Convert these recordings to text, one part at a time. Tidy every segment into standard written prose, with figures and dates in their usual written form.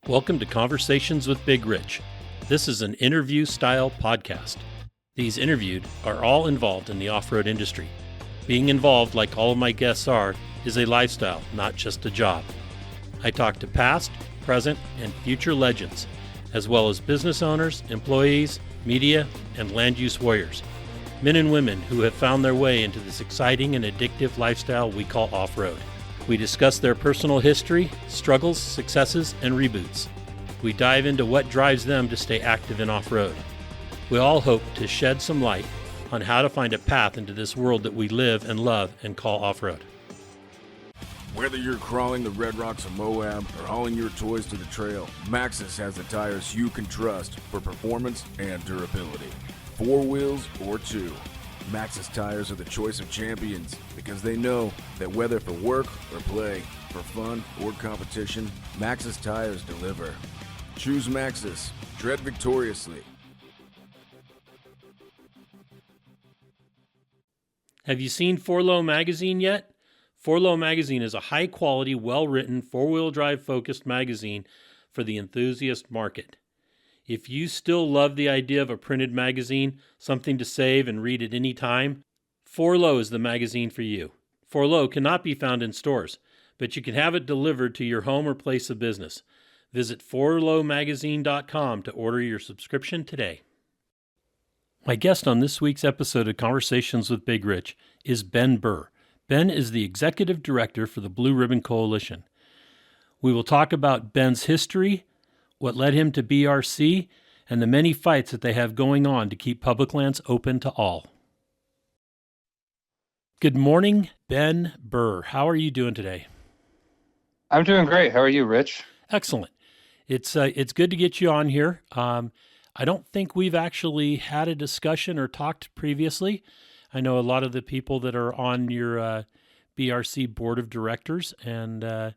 Welcome to Conversations with Big Rich. This is an interview-style podcast. These interviewed are all involved in the off-road industry. Being involved, like all of my guests are, is a lifestyle, not just a job. I talk to past, present, and future legends, as well as business owners, employees, media, and land use warriors. Men and women who have found their way into this exciting and addictive lifestyle we call off-road. We discuss their personal history, struggles, successes, and reboots. We dive into what drives them to stay active in off-road. We all hope to shed some light on how to find a path into this world that we live and love and call off-road. Whether you're crawling the red rocks of Moab or hauling your toys to the trail, Maxxis has the tires you can trust for performance and durability. 4 wheels or 2. Maxxis tires are the choice of champions because they know that whether for work or play, for fun or competition, Maxxis tires deliver. Choose Maxxis. Tread victoriously. Have you seen 4Low magazine yet? 4Low magazine is a high-quality, well-written, four-wheel drive-focused magazine for the enthusiast market. If you still love the idea of a printed magazine, something to save and read at any time, 4Low is the magazine for you. 4Low cannot be found in stores, but you can have it delivered to your home or place of business. Visit 4lowmagazine.com to order your subscription today. My guest on this week's episode of Conversations with Big Rich is Ben Burr. Ben is the Executive Director for the Blue Ribbon Coalition. We will talk about Ben's history, what led him to BRC, and the many fights that they have going on to keep public lands open to all. Good morning, Ben Burr. How are you doing today? I'm doing great. How are you, Rich? Excellent. It's good to get you on here. I don't think we've actually had a discussion or talked previously. I know a lot of the people that are on your BRC board of directors, and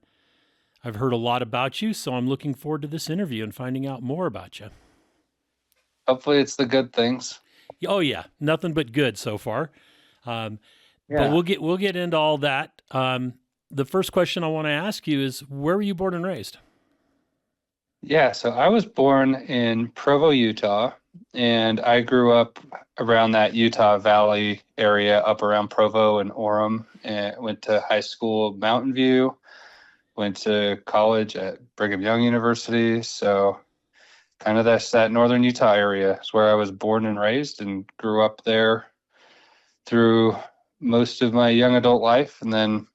I've heard a lot about you, so I'm looking forward to this interview and finding out more about you. Hopefully it's the good things. Oh yeah, nothing but good so far. But we'll get into all that. The first question I want to ask you is, where were you born and raised? Yeah, so I was born in Provo, Utah, and I grew up around that Utah Valley area, up around Provo and Orem, and went to high school at Mountain View, went to college at Brigham Young University. So kind of that northern Utah area is where I was born and raised, and grew up there through most of my young adult life. And then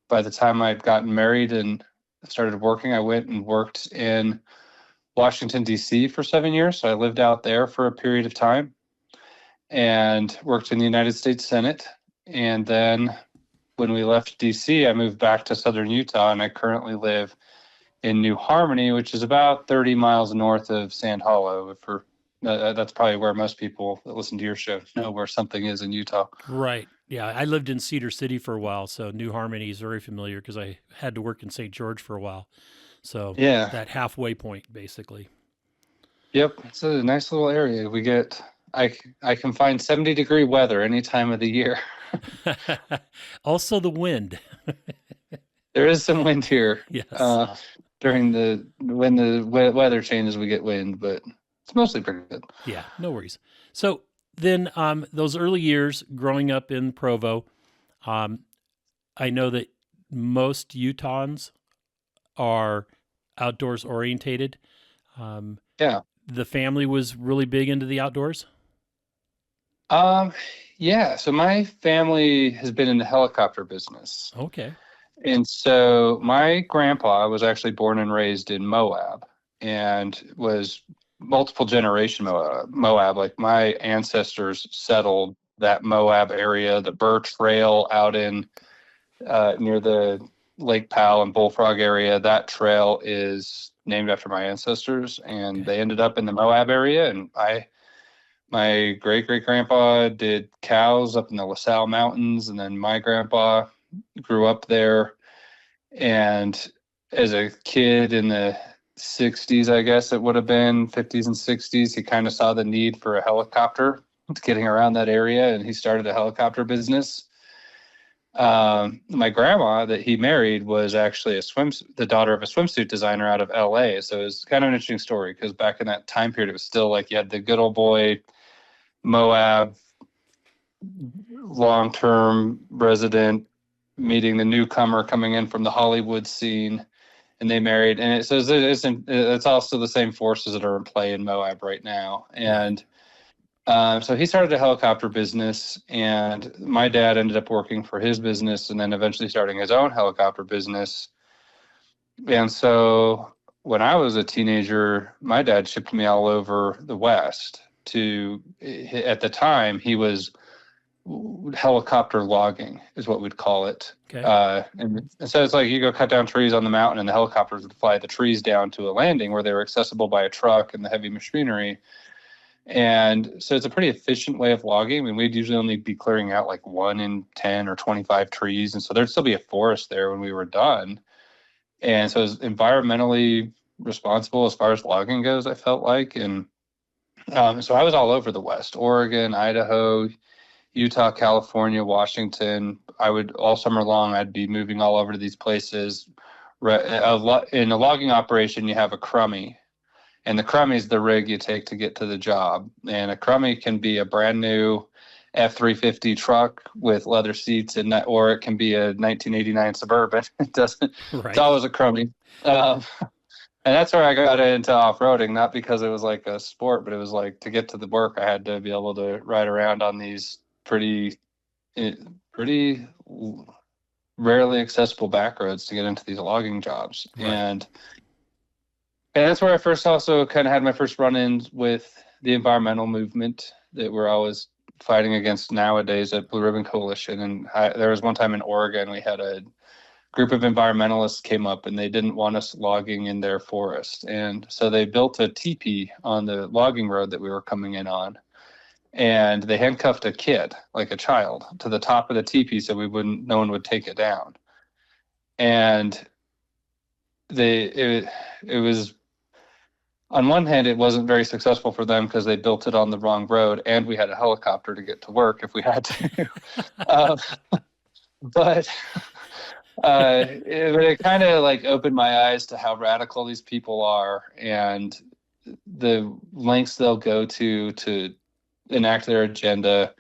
by the time I'd gotten married and started working, I went and worked in Washington, D.C. for 7 years. So I lived out there for a period of time and worked in the United States Senate. And then when we left D.C., I moved back to southern Utah, and I currently live in New Harmony, which is about 30 miles north of Sand Hollow. That's probably where most people that listen to your show know where something is in Utah. Right. Yeah, I lived in Cedar City for a while, so New Harmony is very familiar because I had to work in St. George for a while. So yeah, that halfway point, basically. Yep, it's a nice little area. I can find 70-degree weather any time of the year. Also the wind. There is some wind here. Yes. When the weather changes, we get wind, but it's mostly pretty good. Yeah, no worries. So then those early years growing up in Provo, I know that most Utahns are outdoors orientated. Yeah. The family was really big into the outdoors? Yeah. So my family has been in the helicopter business. Okay. And so my grandpa was actually born and raised in Moab, and was multiple generation Moab. Like my ancestors settled that Moab area, the Burr Trail out in near the Lake Powell and Bullfrog area. That trail is named after my ancestors, and they ended up in the Moab area. And my great-great-grandpa did cows up in the LaSalle Mountains, and then my grandpa grew up there. And as a kid in the 60s, I guess it would have been 50s and 60s, he kind of saw the need for a helicopter getting around that area, and he started a helicopter business. My grandma that he married was actually the daughter of a swimsuit designer out of LA. So it was kind of an interesting story because back in that time period, it was still like you had the good old boy Moab long-term resident meeting the newcomer coming in from the Hollywood scene, and they married. And it's also the same forces that are in play in Moab right now. And so he started a helicopter business, and my dad ended up working for his business and then eventually starting his own helicopter business. And so when I was a teenager, my dad shipped me all over the West at the time, he was helicopter logging is what we'd call it. Okay. And so it's like you go cut down trees on the mountain and the helicopters would fly the trees down to a landing where they were accessible by a truck and the heavy machinery. And so it's a pretty efficient way of logging. I mean, we'd usually only be clearing out like 1 in 10 or 25 trees. And so there'd still be a forest there when we were done. And so it was environmentally responsible as far as logging goes, I felt like. And so I was all over the West, Oregon, Idaho, Utah, California, Washington. All summer long, I'd be moving all over to these places. In a logging operation, you have a crummy. And the crummy is the rig you take to get to the job. And a crummy can be a brand new F-350 truck with leather seats in that, or it can be a 1989 Suburban. It's always a crummy. And that's where I got into off-roading, not because it was like a sport, but it was like to get to the work, I had to be able to ride around on these pretty rarely accessible back roads to get into these logging jobs. Right. And that's where I first also kind of had my first run-ins with the environmental movement that we're always fighting against nowadays at Blue Ribbon Coalition. And there was one time in Oregon, we had a group of environmentalists came up and they didn't want us logging in their forest. And so they built a teepee on the logging road that we were coming in on. And they handcuffed a kid, like a child, to the top of the teepee so no one would take it down. And it was, on one hand, it wasn't very successful for them because they built it on the wrong road and we had a helicopter to get to work if we had to. But it kind of like opened my eyes to how radical these people are and the lengths they'll go to enact their agenda.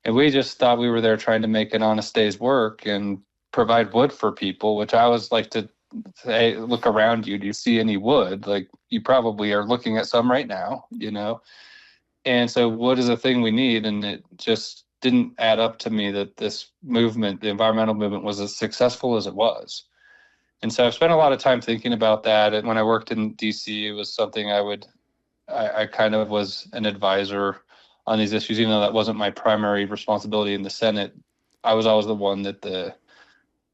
And we just thought we were there trying to make an honest day's work and provide wood for people, which I always like to say, look around you. Do you see any wood? Like you probably are looking at some right now, And so wood is a thing we need. And it just didn't add up to me that this movement, the environmental movement, was as successful as it was. And so I've spent a lot of time thinking about that. And when I worked in DC, it was something I kind of was an advisor on these issues, even though that wasn't my primary responsibility in the Senate. I was always the one that the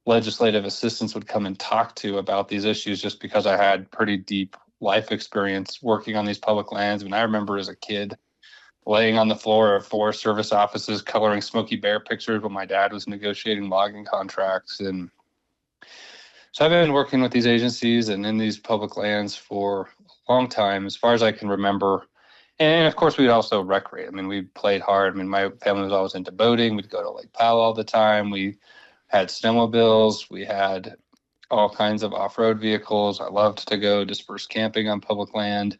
legislative assistants would come and talk to about these issues just because I had pretty deep life experience working on these public lands. And I remember as a kid laying on the floor of Forest Service offices, coloring Smokey Bear pictures when my dad was negotiating logging contracts. And so I've been working with these agencies and in these public lands for a long time, as far as I can remember. And of course, we'd also recreate. I mean, we played hard. I mean, my family was always into boating. We'd go to Lake Powell all the time. We had snowmobiles. We had all kinds of off-road vehicles. I loved to go disperse camping on public land.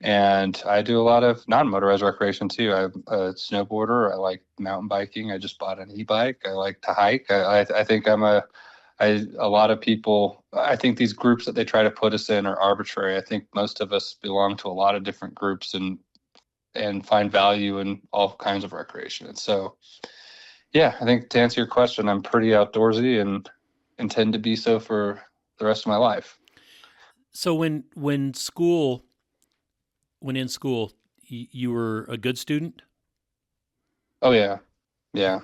And I do a lot of non-motorized recreation too. I'm a snowboarder. I like mountain biking. I just bought an e-bike. I like to hike. I think a lot of people, I think these groups that they try to put us in are arbitrary. I think most of us belong to a lot of different groups and find value in all kinds of recreation. And so, yeah, I think to answer your question, I'm pretty outdoorsy and intend to be so for the rest of my life. So when in school, you were a good student? Oh, yeah. Yeah.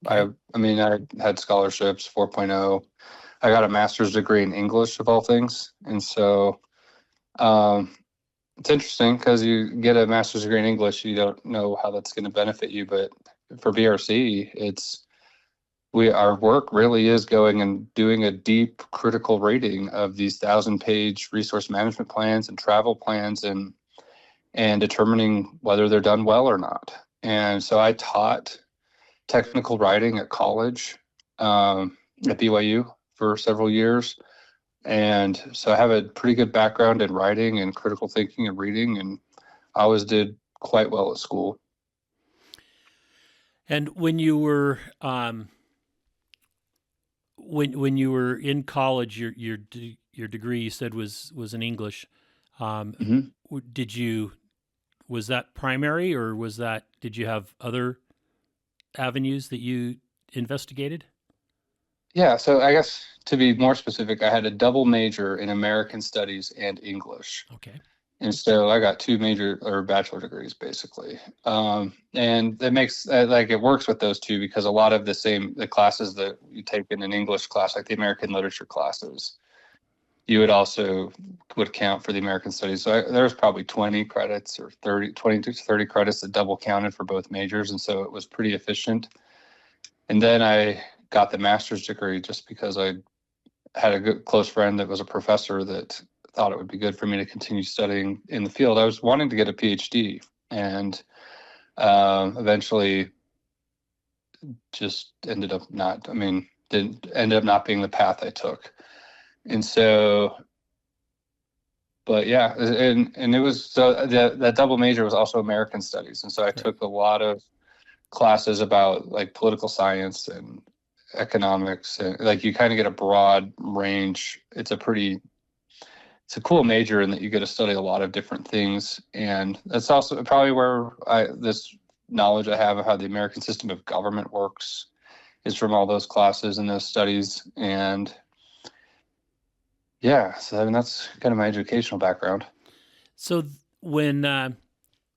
I mean, I had scholarships, 4.0. I got a master's degree in English, of all things. And so it's interesting because you get a master's degree in English, you don't know how that's going to benefit you. But for BRC, our work really is going and doing a deep critical rating of these 1,000-page resource management plans and travel plans and determining whether they're done well or not. And so I taught technical writing at college. at BYU for several years. And so I have a pretty good background in writing and critical thinking and reading, and I always did quite well at school. And when you were when you were in college, your degree you said was in English. Mhm. Did you was that primary, or did you have other avenues that you investigated? Yeah, so I guess to be more specific, I had a double major in American Studies and English. Okay. And so I got 2 major or bachelor degrees basically. And that makes like it works with those two because a lot of the classes that you take in an English class, like the American literature classes, you would count for the American Studies. So there was probably 20 credits or 20 to 30 credits that double counted for both majors. And so it was pretty efficient. And then I got the master's degree just because I had a good close friend that was a professor that thought it would be good for me to continue studying in the field. I was wanting to get a PhD, and eventually just ended up not being the path I took. And so, but yeah, and it was, so that double major was also American Studies. And so I took a lot of classes about like political science and economics, and like you kind of get a broad range. It's a cool major in that you get to study a lot of different things. And that's also probably where this knowledge I have of how the American system of government works is from all those classes and those studies. And yeah, so I mean, that's kind of my educational background. So when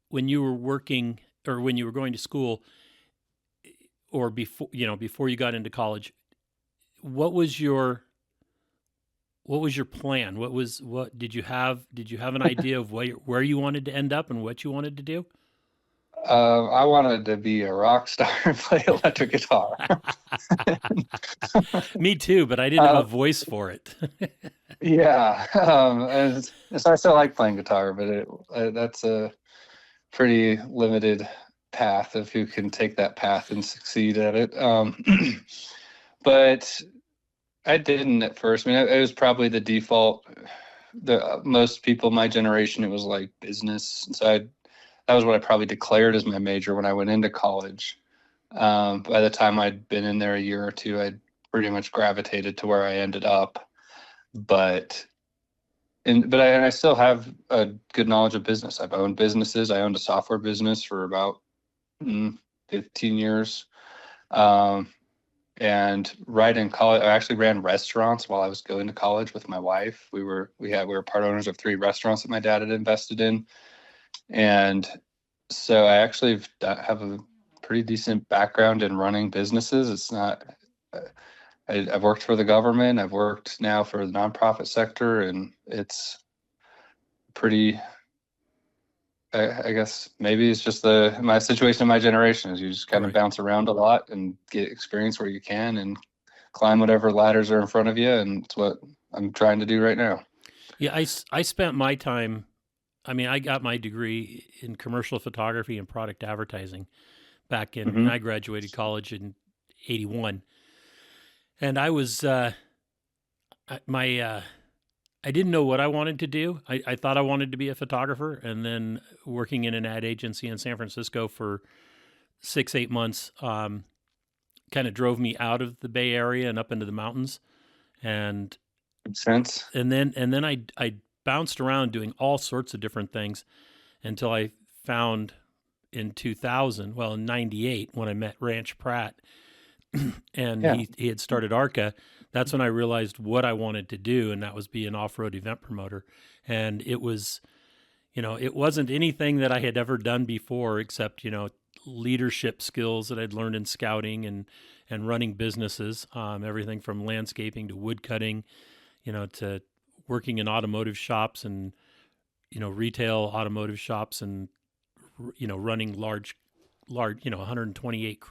you were working or when you were going to school, or before you got into college, what was your plan? What did you have an idea of where you wanted to end up and what you wanted to do? I wanted to be a rock star and play electric guitar. Me too, but I didn't have a voice for it. Yeah, and so I still like playing guitar, but that's a pretty limited path if you can take that path and succeed at it. But I didn't at first. I mean, it was probably the default. Most people my generation, it was like business. So that was what I probably declared as my major when I went into college. By the time I'd been in there a year or two, I'd pretty much gravitated to where I ended up. But I still have a good knowledge of business. I've owned businesses. I owned a software business for about 15 years. And right in college, I actually ran restaurants while I was going to college with my wife. We were part owners of 3 restaurants that my dad had invested in. And so I actually have a pretty decent background in running businesses. It's not, I've worked for the government. I've worked now for the nonprofit sector, and it's pretty, I guess maybe it's just my situation in my generation is you just kind of bounce around a lot and get experience where you can and climb whatever ladders are in front of you. And it's what I'm trying to do right now. Yeah, I spent my time, I got my degree in commercial photography and product advertising back in when I graduated college in 81. And I was, I didn't know what I wanted to do. I thought I wanted to be a photographer, and then working in an ad agency in San Francisco for 6-8 months kind of drove me out of the Bay Area and up into the mountains. And Makes sense. And then I bounced around doing all sorts of different things until I found in 2000, well, in 98, when I met Ranch Pratt, and he had started ARCA. That's when I realized what I wanted to do, and that was be an off-road event promoter. And it was, it wasn't anything that I had ever done before except, leadership skills that I'd learned in scouting and running businesses, everything from landscaping to wood cutting, to working in automotive shops and, retail automotive shops and, running large, 128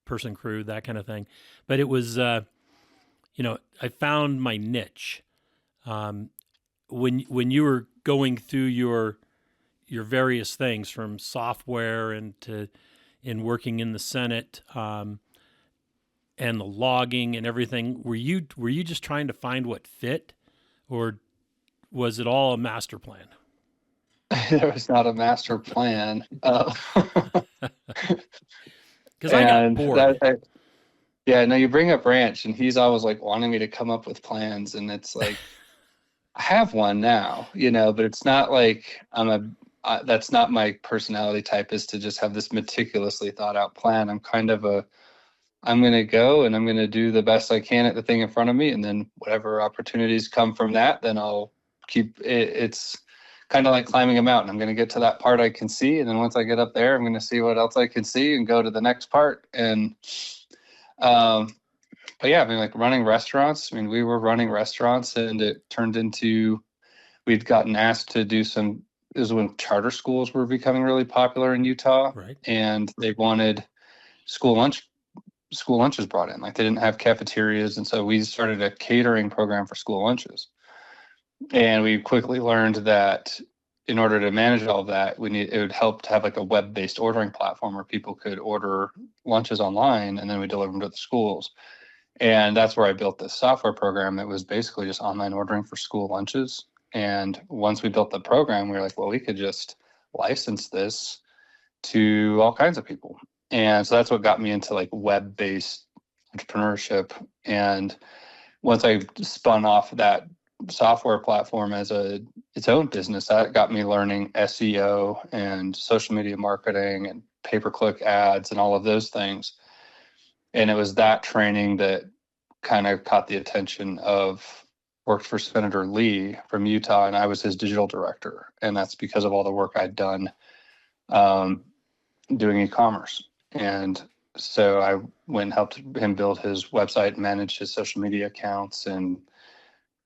person crew, that kind of thing. But it was, I found my niche. When you were going through your various things from software and in working in the Senate, and the logging and everything, were you just trying to find what fit, or was it all a master plan? There was not a master plan. Because I got bored. Yeah, no, you bring up ranch, and he's always like wanting me to come up with plans, and it's like I have one now, but it's not like that's not my personality type, is to just have this meticulously thought out plan. I'm kind of I'm going to go and I'm going to do the best I can at the thing in front of me, and then whatever opportunities come from that, then I'll keep it. It's kind of like climbing a mountain. I'm going to get to that part I can see, and then once I get up there, I'm going to see what else I can see and go to the next part. And but yeah, I mean, like running restaurants. I mean, we were running restaurants, and it turned into, we'd gotten asked to do some. It was when charter schools were becoming really popular in Utah, right? And they wanted school lunches brought in. Like, they didn't have cafeterias, and so we started a catering program for school lunches. And we quickly learned that in order to manage all of that, it would help to have like a web-based ordering platform where people could order lunches online, and then we deliver them to the schools. And that's where I built this software program that was basically just online ordering for school lunches. And once we built the program, we were like, well, we could just license this to all kinds of people. And so that's what got me into like web-based entrepreneurship. And once I spun off that software platform as its own business, that got me learning SEO and social media marketing and pay-per-click ads and all of those things. And it was that training that kind of caught the attention of, worked for Senator Lee from Utah, and I was his digital director. And that's because of all the work I'd done doing e-commerce. And so I went and helped him build his website, manage his social media accounts, and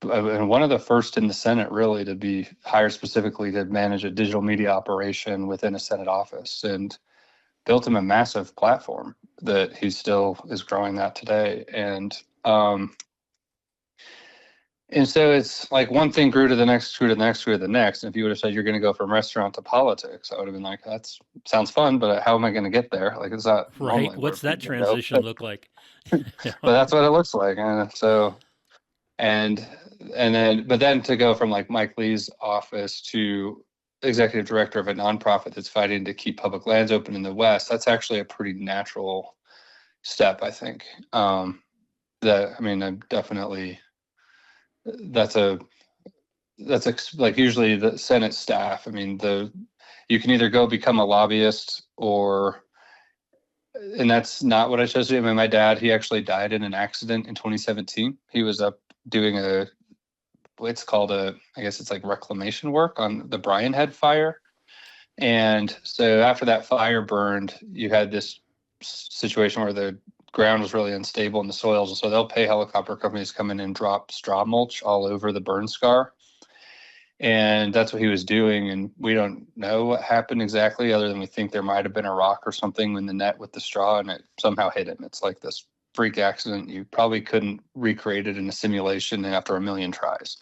one of the first in the Senate really to be hired specifically to manage a digital media operation within a Senate office, and built him a massive platform that he still is growing that today. And so it's like one thing grew to the next, grew to the next, grew to the next. And if you would have said you're going to go from restaurant to politics, I would have been like, that sounds fun, but how am I going to get there? Like, it's not right. What's that transition look like? But that's what it looks like. And so, but then to go from like Mike Lee's office to executive director of a nonprofit that's fighting to keep public lands open in the West, that's actually a pretty natural step, I think. I'm definitely, that's like usually the Senate staff. I mean, you can either go become a lobbyist and that's not what I chose to do. I mean, my dad, he actually died in an accident in 2017. He was up doing it's called I guess it's like reclamation work on the Bryan Head fire. And so after that fire burned, you had this situation where the ground was really unstable in the soils. And so they'll pay helicopter companies to come in and drop straw mulch all over the burn scar. And that's what he was doing. And we don't know what happened exactly, other than we think there might have been a rock or something in the net with the straw, and it somehow hit him. It's like this freak accident. You probably couldn't recreate it in a simulation after a million tries.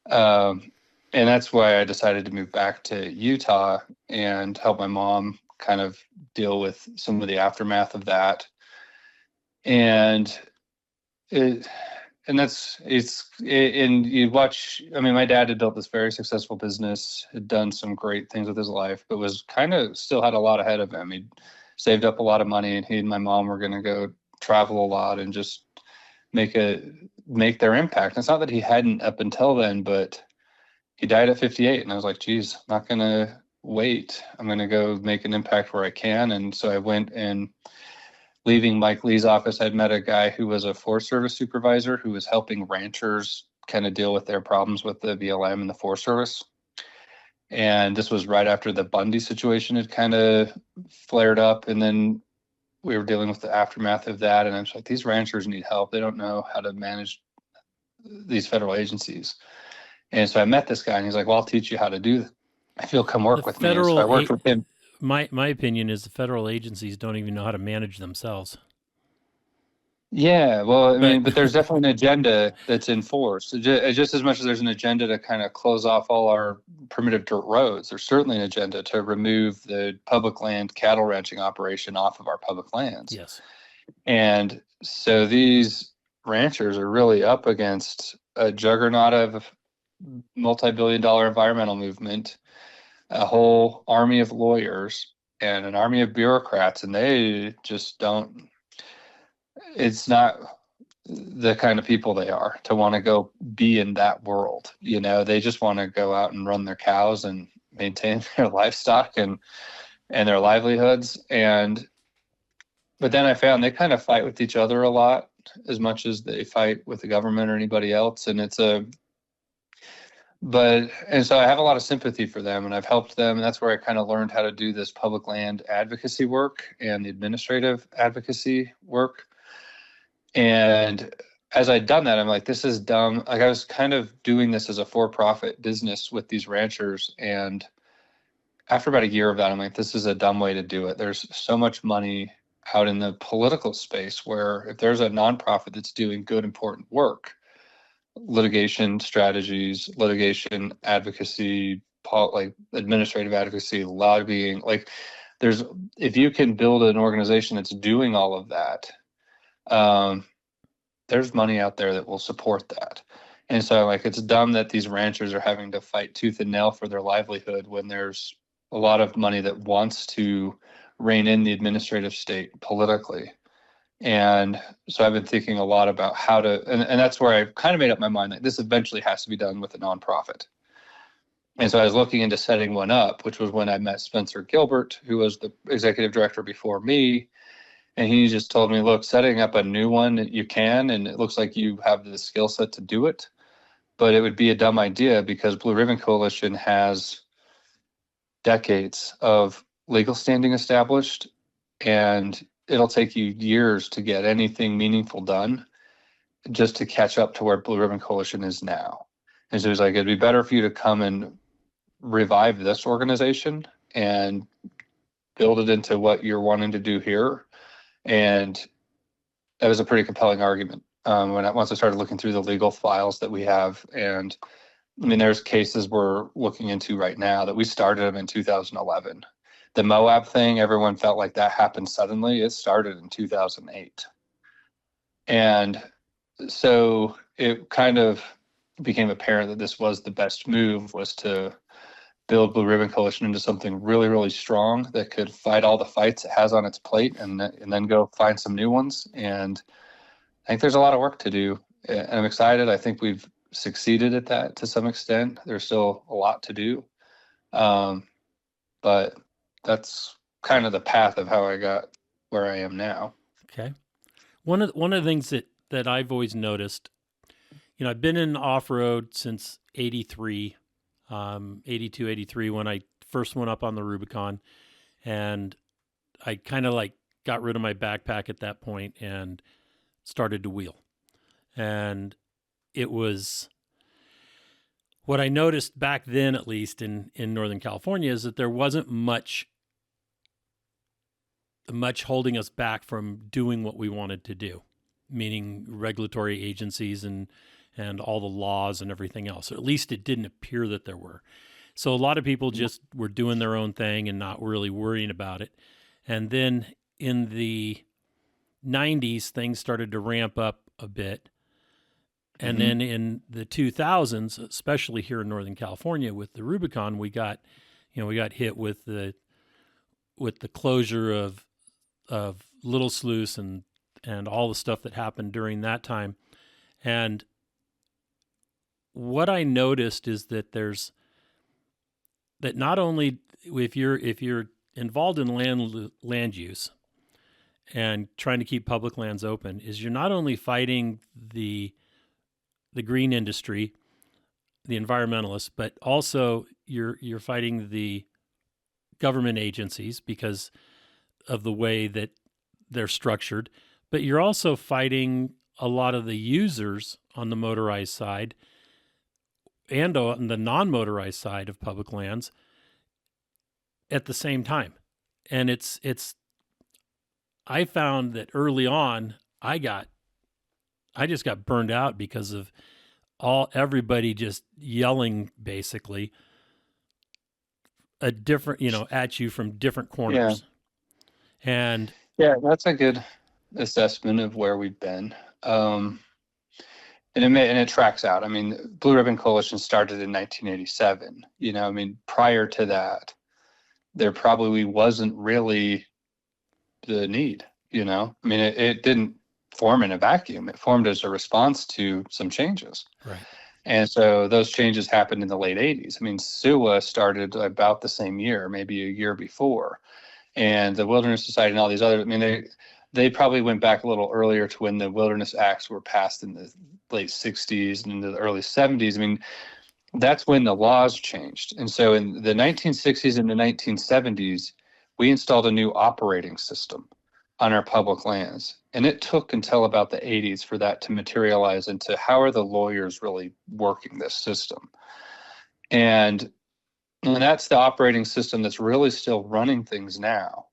And that's why I decided to move back to Utah and help my mom kind of deal with some of the aftermath of that. And you watch, I mean, my dad had built this very successful business, had done some great things with his life, but was kind of still had a lot ahead of him. He'd saved up a lot of money, and he and my mom were going to go travel a lot and just make their impact. And it's not that he hadn't up until then, but he died at 58. And I was like, geez, I'm not going to wait. I'm going to go make an impact where I can. And so I went, and leaving Mike Lee's office, I'd met a guy who was a Forest Service supervisor who was helping ranchers kind of deal with their problems with the BLM and the Forest Service. And this was right after the Bundy situation had kind of flared up. And then we were dealing with the aftermath of that. And I'm just like, these ranchers need help. They don't know how to manage these federal agencies. And so I met this guy, and he's like, well, I'll teach you how to do that. If you'll come work with me. And so I worked with him. My opinion is the federal agencies don't even know how to manage themselves. Yeah, well, I mean, but there's definitely an agenda that's enforced. Just as much as there's an agenda to kind of close off all our primitive dirt roads, there's certainly an agenda to remove the public land cattle ranching operation off of our public lands. Yes. And so these ranchers are really up against a juggernaut of multi-billion-dollar environmental movement, a whole army of lawyers, and an army of bureaucrats, and they just don't. It's not the kind of people they are to want to go be in that world. They just want to go out and run their cows and maintain their livestock and their livelihoods. But then I found they kind of fight with each other a lot, as much as they fight with the government or anybody else. And so I have a lot of sympathy for them, and I've helped them. And that's where I kind of learned how to do this public land advocacy work and the administrative advocacy work. And as I'd done that, I'm like, this is dumb. Like, I was kind of doing this as a for-profit business with these ranchers. And after about a year of that, I'm like, this is a dumb way to do it. There's so much money out in the political space where if there's a nonprofit that's doing good, important work, litigation strategies, litigation advocacy, like administrative advocacy, lobbying, like if you can build an organization that's doing all of that, there's money out there that will support that. And so, like, it's dumb that these ranchers are having to fight tooth and nail for their livelihood when there's a lot of money that wants to rein in the administrative state politically. And so I've been thinking a lot about how to, and that's where I kind of made up my mind that this eventually has to be done with a nonprofit. And so I was looking into setting one up, which was when I met Spencer Gilbert, who was the executive director before me. And he just told me, look, setting up a new one, you can, and it looks like you have the skill set to do it, but it would be a dumb idea because Blue Ribbon Coalition has decades of legal standing established, and it'll take you years to get anything meaningful done just to catch up to where Blue Ribbon Coalition is now. And so he's like, it'd be better for you to come and revive this organization and build it into what you're wanting to do here. And that was a pretty compelling argument once I started looking through the legal files that we have. And I mean, there's cases we're looking into right now that we started them in 2011. The Moab thing, everyone felt like that happened suddenly. It started in 2008. And so it kind of became apparent that this was the best move, was to build Blue Ribbon Coalition into something really, really strong that could fight all the fights it has on its plate and then go find some new ones. And I think there's a lot of work to do. And I'm excited. I think we've succeeded at that to some extent. There's still a lot to do. But that's kind of the path of how I got where I am now. Okay. One of the things that I've always noticed, I've been in off-road since 83, 82, 83, when I first went up on the Rubicon, and I kind of like got rid of my backpack at that point and started to wheel. And it was, what I noticed back then, at least in Northern California, is that there wasn't much holding us back from doing what we wanted to do, meaning regulatory agencies and all the laws and everything else. Or at least it didn't appear that there were. So a lot of people just were doing their own thing and not really worrying about it. And then in the 90s, things started to ramp up a bit. And then in the 2000s, especially here in Northern California with the Rubicon, we got hit with the closure of Little Sluice and all the stuff that happened during that time. And what I noticed is that that not only if you're involved in land use and trying to keep public lands open, is you're not only fighting the green industry, the environmentalists, but also you're fighting the government agencies because of the way that they're structured, but you're also fighting a lot of the users on the motorized side and on the non-motorized side of public lands at the same time. And I found that early on, I just got burned out because of everybody just yelling basically a different, at you from different corners. Yeah. And yeah, that's a good assessment of where we've been. And it tracks out. I mean, Blue Ribbon Coalition started in 1987. I mean, prior to that, there probably wasn't really the need. I mean, it didn't form in a vacuum. It formed as a response to some changes. Right. And so those changes happened in the late 80s. I mean, SUWA started about the same year, maybe a year before. And the Wilderness Society and all these other, I mean, they probably went back a little earlier to when the Wilderness Acts were passed in the late 60s and into the early 70s. I mean, that's when the laws changed. And so in the 1960s and the 1970s, we installed a new operating system on our public lands. And it took until about the 80s for that to materialize into how are the lawyers really working this system. And that's the operating system that's really still running things now.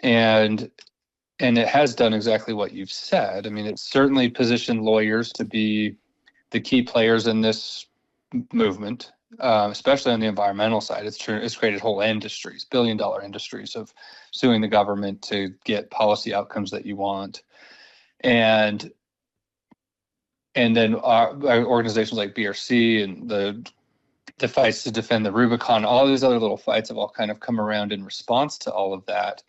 And it has done exactly what you've said. I mean, it's certainly positioned lawyers to be the key players in this movement, especially on the environmental side. It's created whole industries, billion-dollar industries of suing the government to get policy outcomes that you want. And then our organizations like BRC and the fights to defend the Rubicon, all these other little fights have all kind of come around in response to all of that.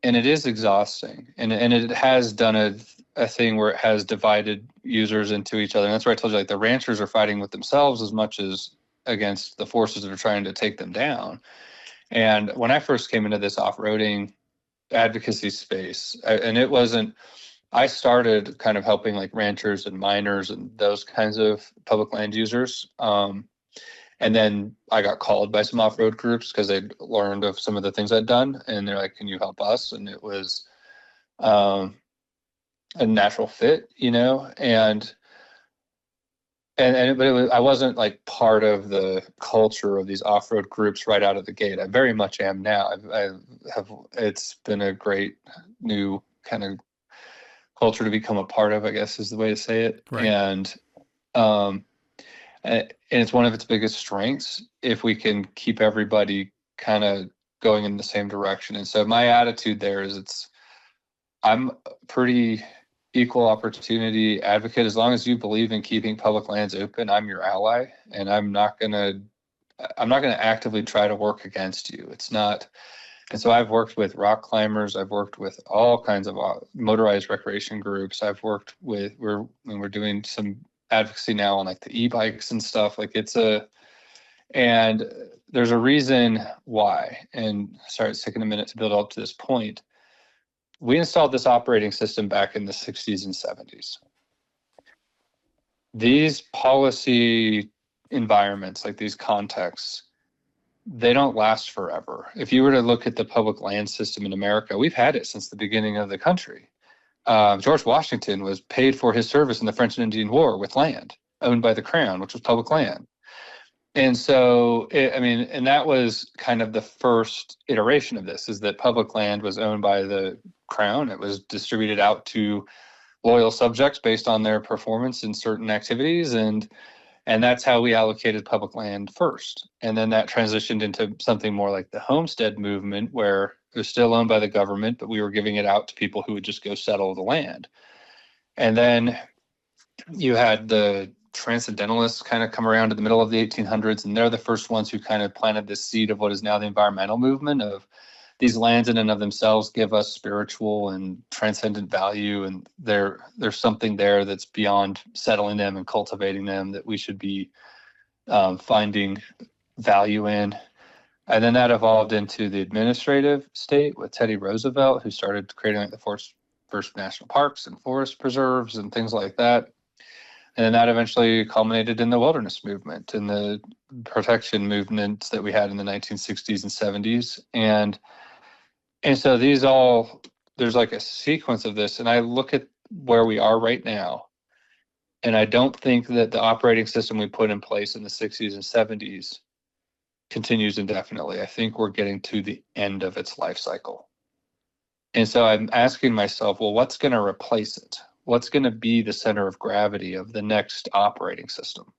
And it is exhausting, and it has done a thing where it has divided users into each other. And that's where I told you, like, the ranchers are fighting with themselves as much as against the forces that are trying to take them down. And when I first came into this off-roading advocacy space, I started kind of helping like ranchers and miners and those kinds of public land users. And then I got called by some off-road groups because they'd learned of some of the things I'd done, and they're like, "Can you help us?" And it was a natural fit, but I wasn't like part of the culture of these off-road groups right out of the gate. I very much am now. It's been a great new kind of culture to become a part of, I guess is the way to say it. Right. And it's one of its biggest strengths if we can keep everybody kind of going in the same direction. And so my attitude there is I'm a pretty equal opportunity advocate. As long as you believe in keeping public lands open, I'm your ally, and I'm not going to actively try to work against you. It's not. And so I've worked with rock climbers. I've worked with all kinds of motorized recreation groups. I've worked with, we're doing some advocacy now on like the e-bikes and stuff. Like and there's a reason why. And sorry, it's taking a minute to build up to this point. We installed this operating system back in the 60s and 70s. These policy environments, like these contexts, they don't last forever. If you were to look at the public land system in America, we've had it since the beginning of the country. George Washington was paid for his service in the French and Indian War with land owned by the Crown, which was public land. And so, and that was kind of the first iteration of this, is that public land was owned by the Crown. It was distributed out to loyal subjects based on their performance in certain activities. And that's how we allocated public land first. And then that transitioned into something more like the homestead movement, where it was still owned by the government, but we were giving it out to people who would just go settle the land. And then you had the transcendentalists kind of come around in the middle of the 1800s, and they're the first ones who kind of planted this seed of what is now the environmental movement of these lands in and of themselves give us spiritual and transcendent value, and there's something there that's beyond settling them and cultivating them that we should be finding value in. And then that evolved into the administrative state with Teddy Roosevelt, who started creating like the first national parks and forest preserves and things like that. And then that eventually culminated in the wilderness movement and the protection movements that we had in the 1960s and 70s. And so there's like a sequence of this. And I look at where we are right now, and I don't think that the operating system we put in place in the 60s and 70s continues indefinitely. I think we're getting to the end of its life cycle. And so I'm asking myself, well, what's going to replace it? What's going to be the center of gravity of the next operating system?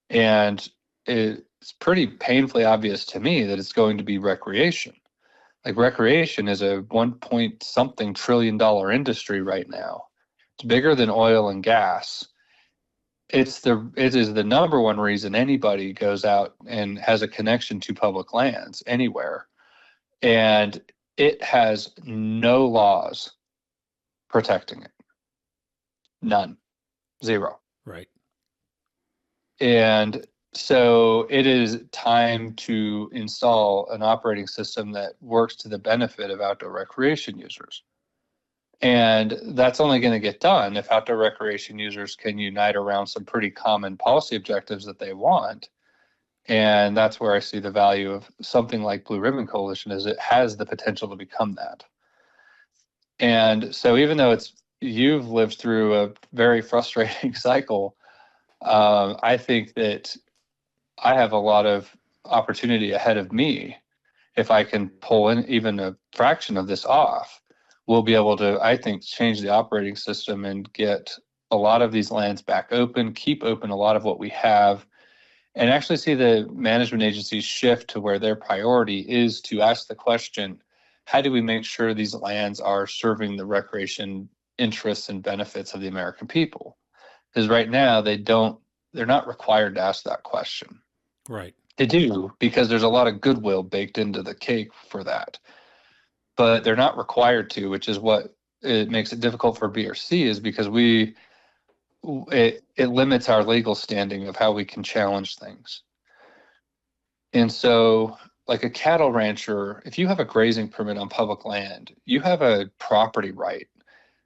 And it's pretty painfully obvious to me that it's going to be recreation. Like recreation is a 1 point something trillion dollar industry right now. It's bigger than oil and gas. It is the number one reason anybody goes out and has a connection to public lands anywhere. And it has no laws protecting it. None. Zero. Right. And so it is time to install an operating system that works to the benefit of outdoor recreation users. And that's only going to get done if outdoor recreation users can unite around some pretty common policy objectives that they want. And that's where I see the value of something like Blue Ribbon Coalition, is it has the potential to become that. And so even though you've lived through a very frustrating cycle, I think that I have a lot of opportunity ahead of me. If I can pull in even a fraction of this off, we'll be able to, I think, change the operating system and get a lot of these lands back open, keep open a lot of what we have, and actually see the management agencies shift to where their priority is to ask the question, how do we make sure these lands are serving the recreation interests and benefits of the American people? Because right now they're not required to ask that question. Right. They do, because there's a lot of goodwill baked into the cake for that. But they're not required to, which is what it makes it difficult for BRC, is because it limits our legal standing of how we can challenge things. And so, like a cattle rancher, if you have a grazing permit on public land, you have a property right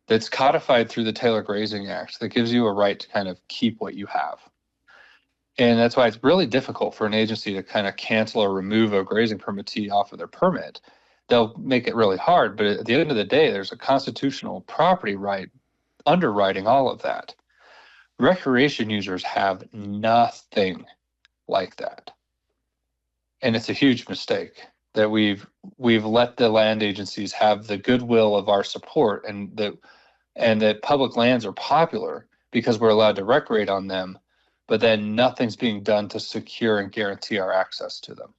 that's codified through the Taylor Grazing Act that gives you a right to kind of keep what you have. And that's why it's really difficult for an agency to kind of cancel or remove a grazing permittee off of their permit. They'll make it really hard, but at the end of the day, there's a constitutional property right underwriting all of that. Recreation users have nothing like that. And it's a huge mistake that we've let the land agencies have the goodwill of our support, and that public lands are popular because we're allowed to recreate on them, but then nothing's being done to secure and guarantee our access to them.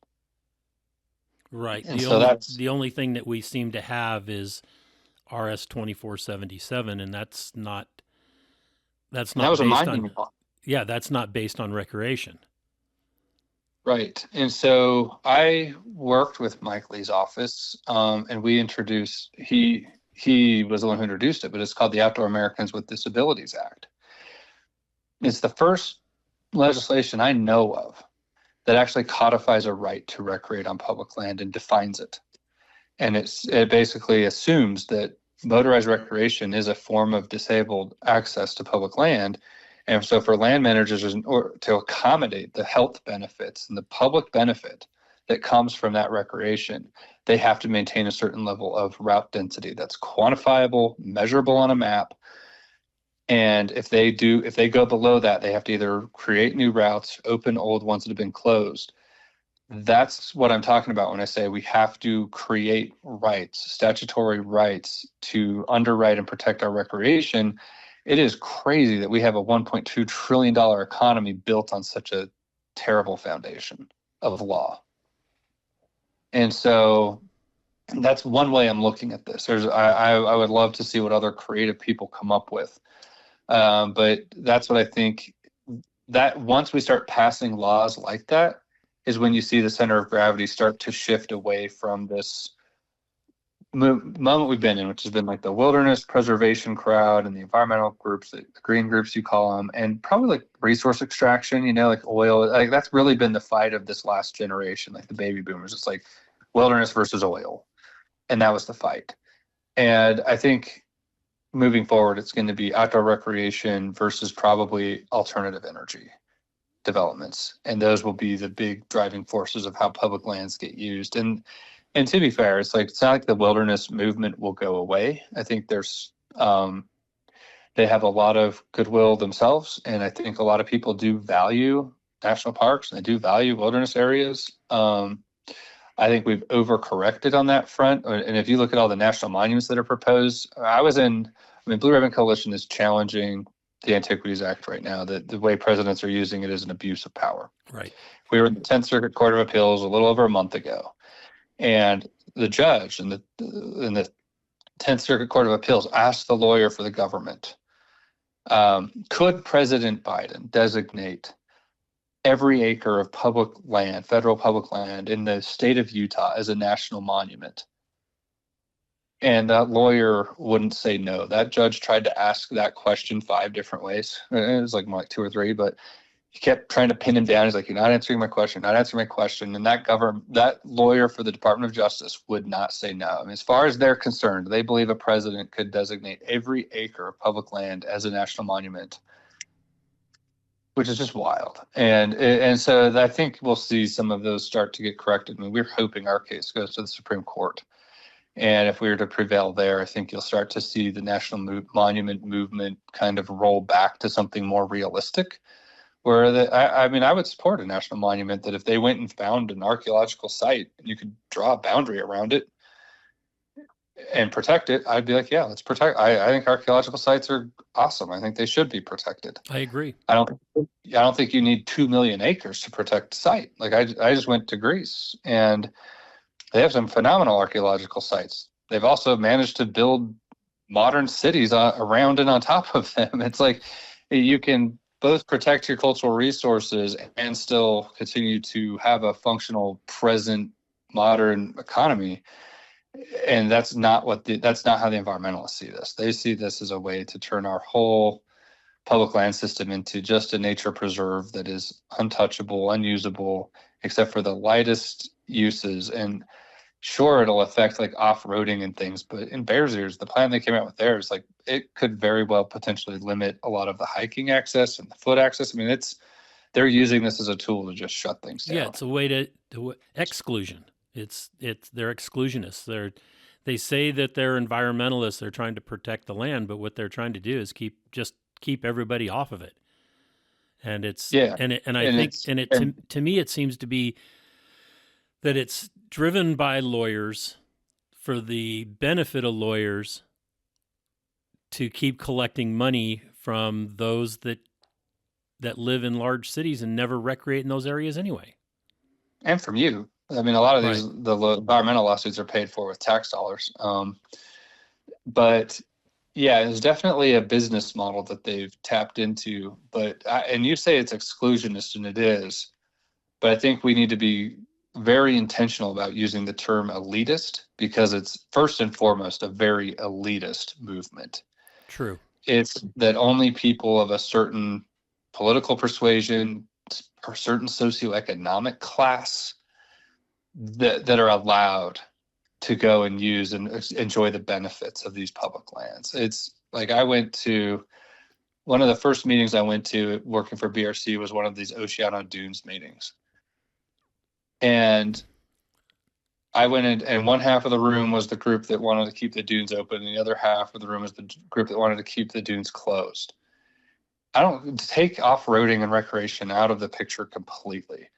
Right. And The only thing that we seem to have is RS 2477, and that's not that was a mining law. Yeah, that's not based on recreation. Right. And so I worked with Mike Lee's office, and we introduced, he was the one who introduced it, but it's called the Outdoor Americans with Disabilities Act. It's the first legislation I know of that actually codifies a right to recreate on public land and defines it. And it basically assumes that motorized recreation is a form of disabled access to public land. And so for land managers, to accommodate the health benefits and the public benefit that comes from that recreation, they have to maintain a certain level of route density that's quantifiable, measurable on a map. And if they go below that, they have to either create new routes, open old ones that have been closed. That's what I'm talking about when I say we have to create rights, statutory rights to underwrite and protect our recreation. It is crazy that we have a $1.2 trillion economy built on such a terrible foundation of law. And so that's one way I'm looking at this. I would love to see what other creative people come up with. But that's what I think, that once we start passing laws like that is when you see the center of gravity start to shift away from this moment we've been in, which has been like the wilderness preservation crowd and the environmental groups, the green groups you call them, and probably like resource extraction, like oil. Like that's really been the fight of this last generation, like the baby boomers. It's like wilderness versus oil. And that was the fight. And I think moving forward, it's going to be outdoor recreation versus probably alternative energy developments. And those will be the big driving forces of how public lands get used. And to be fair, it's not like the wilderness movement will go away. I think there's they have a lot of goodwill themselves, and I think a lot of people do value national parks and they do value wilderness areas. I think we've overcorrected on that front. And if you look at all the national monuments that are proposed, Blue Ribbon Coalition is challenging the Antiquities Act right now. The way presidents are using it is an abuse of power. Right. We were in the 10th Circuit Court of Appeals a little over a month ago. And the judge in the 10th Circuit Court of Appeals asked the lawyer for the government, could President Biden designate every acre of public land, federal public land in the state of Utah as a national monument? And that lawyer wouldn't say no. That judge tried to ask that question 5 different ways. It was like more like 2 or 3, but he kept trying to pin him down. He's like, "You're not answering my question, not answering my question." And that lawyer for the Department of Justice would not say no. I mean, as far as they're concerned, they believe a president could designate every acre of public land as a national monument, which is just wild. And so I think we'll see some of those start to get corrected. I mean, we're hoping our case goes to the Supreme Court. And if we were to prevail there, I think you'll start to see the national monument movement kind of roll back to something more realistic. Where I mean, I would support a national monument that if they went and found an archaeological site and you could draw a boundary around it and protect it, I'd be like, yeah, let's protect. I think archaeological sites are awesome. I think they should be protected. I agree. I don't think you need 2 million acres to protect a site. Like I just went to Greece and they have some phenomenal archaeological sites. They've also managed to build modern cities around and on top of them. It's like you can both protect your cultural resources and still continue to have a functional, present, modern economy. And that's not how the environmentalists see this. They see this as a way to turn our whole public land system into just a nature preserve that is untouchable, unusable, except for the lightest uses. And sure, it'll affect like off-roading and things, but in Bears Ears, the plan they came out with there is like it could very well potentially limit a lot of the hiking access and the foot access. I mean, they're using this as a tool to just shut things down. Yeah, it's a way to exclusion. They're exclusionists. They say that they're environmentalists. They're trying to protect the land, but what they're trying to do is keep everybody off of it. And to me, it seems to be that it's driven by lawyers for the benefit of lawyers to keep collecting money from those that live in large cities and never recreate in those areas anyway. And from you. I mean, a lot of these, the environmental lawsuits are paid for with tax dollars. But yeah, it's definitely a business model that they've tapped into. And you say it's exclusionist, and it is. But I think we need to be very intentional about using the term elitist because it's first and foremost a very elitist movement. True. It's that only people of a certain political persuasion or certain socioeconomic class that are allowed to go and use and enjoy the benefits of these public lands. It's like I went to one of the first meetings I went to working for BRC was one of these Oceano Dunes meetings. And I went in, and one half of the room was the group that wanted to keep the dunes open, and the other half of the room was the group that wanted to keep the dunes closed. I don't take off-roading and recreation out of the picture completely.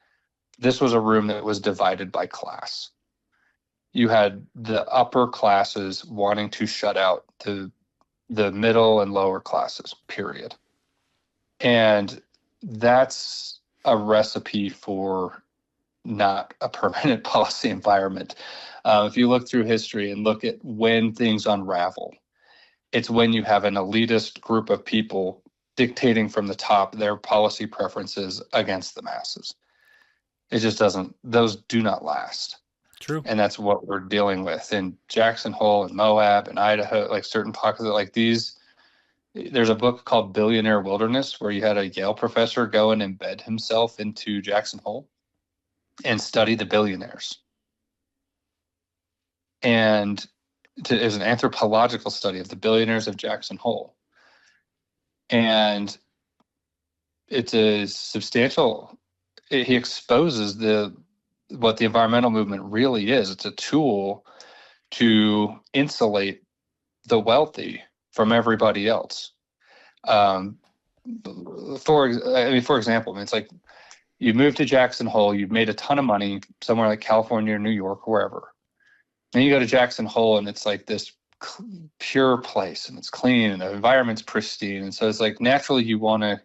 This was a room that was divided by class. You had the upper classes wanting to shut out the middle and lower classes, period. And that's a recipe for not a permanent policy environment. If you look through history and look at when things unravel, it's when you have an elitist group of people dictating from the top their policy preferences against the masses. It just doesn't, those do not last. True. And that's what we're dealing with in Jackson Hole and Moab and Idaho, like certain pockets like these. There's a book called Billionaire Wilderness where you had a Yale professor go and embed himself into Jackson Hole and study the billionaires. And is an anthropological study of the billionaires of Jackson Hole. And it's a substantial, he exposes what the environmental movement really is. It's a tool to insulate the wealthy from everybody else. For example, it's like you move to Jackson Hole, you've made a ton of money somewhere like California or New York, or wherever. Then you go to Jackson Hole and it's like this pure place and it's clean and the environment's pristine. And so it's like naturally you want to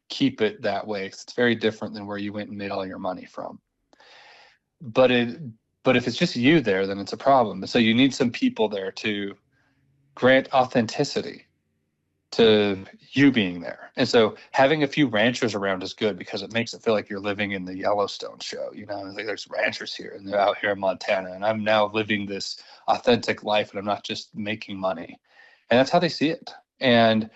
keep it that way. It's very different than where you went and made all your money from. But But if it's just you there, then it's a problem. So you need some people there to grant authenticity to you being there. And so having a few ranchers around is good because it makes it feel like you're living in the Yellowstone show. You know, like there's ranchers here and they're out here in Montana, and I'm now living this authentic life and I'm not just making money. And that's how they see it. And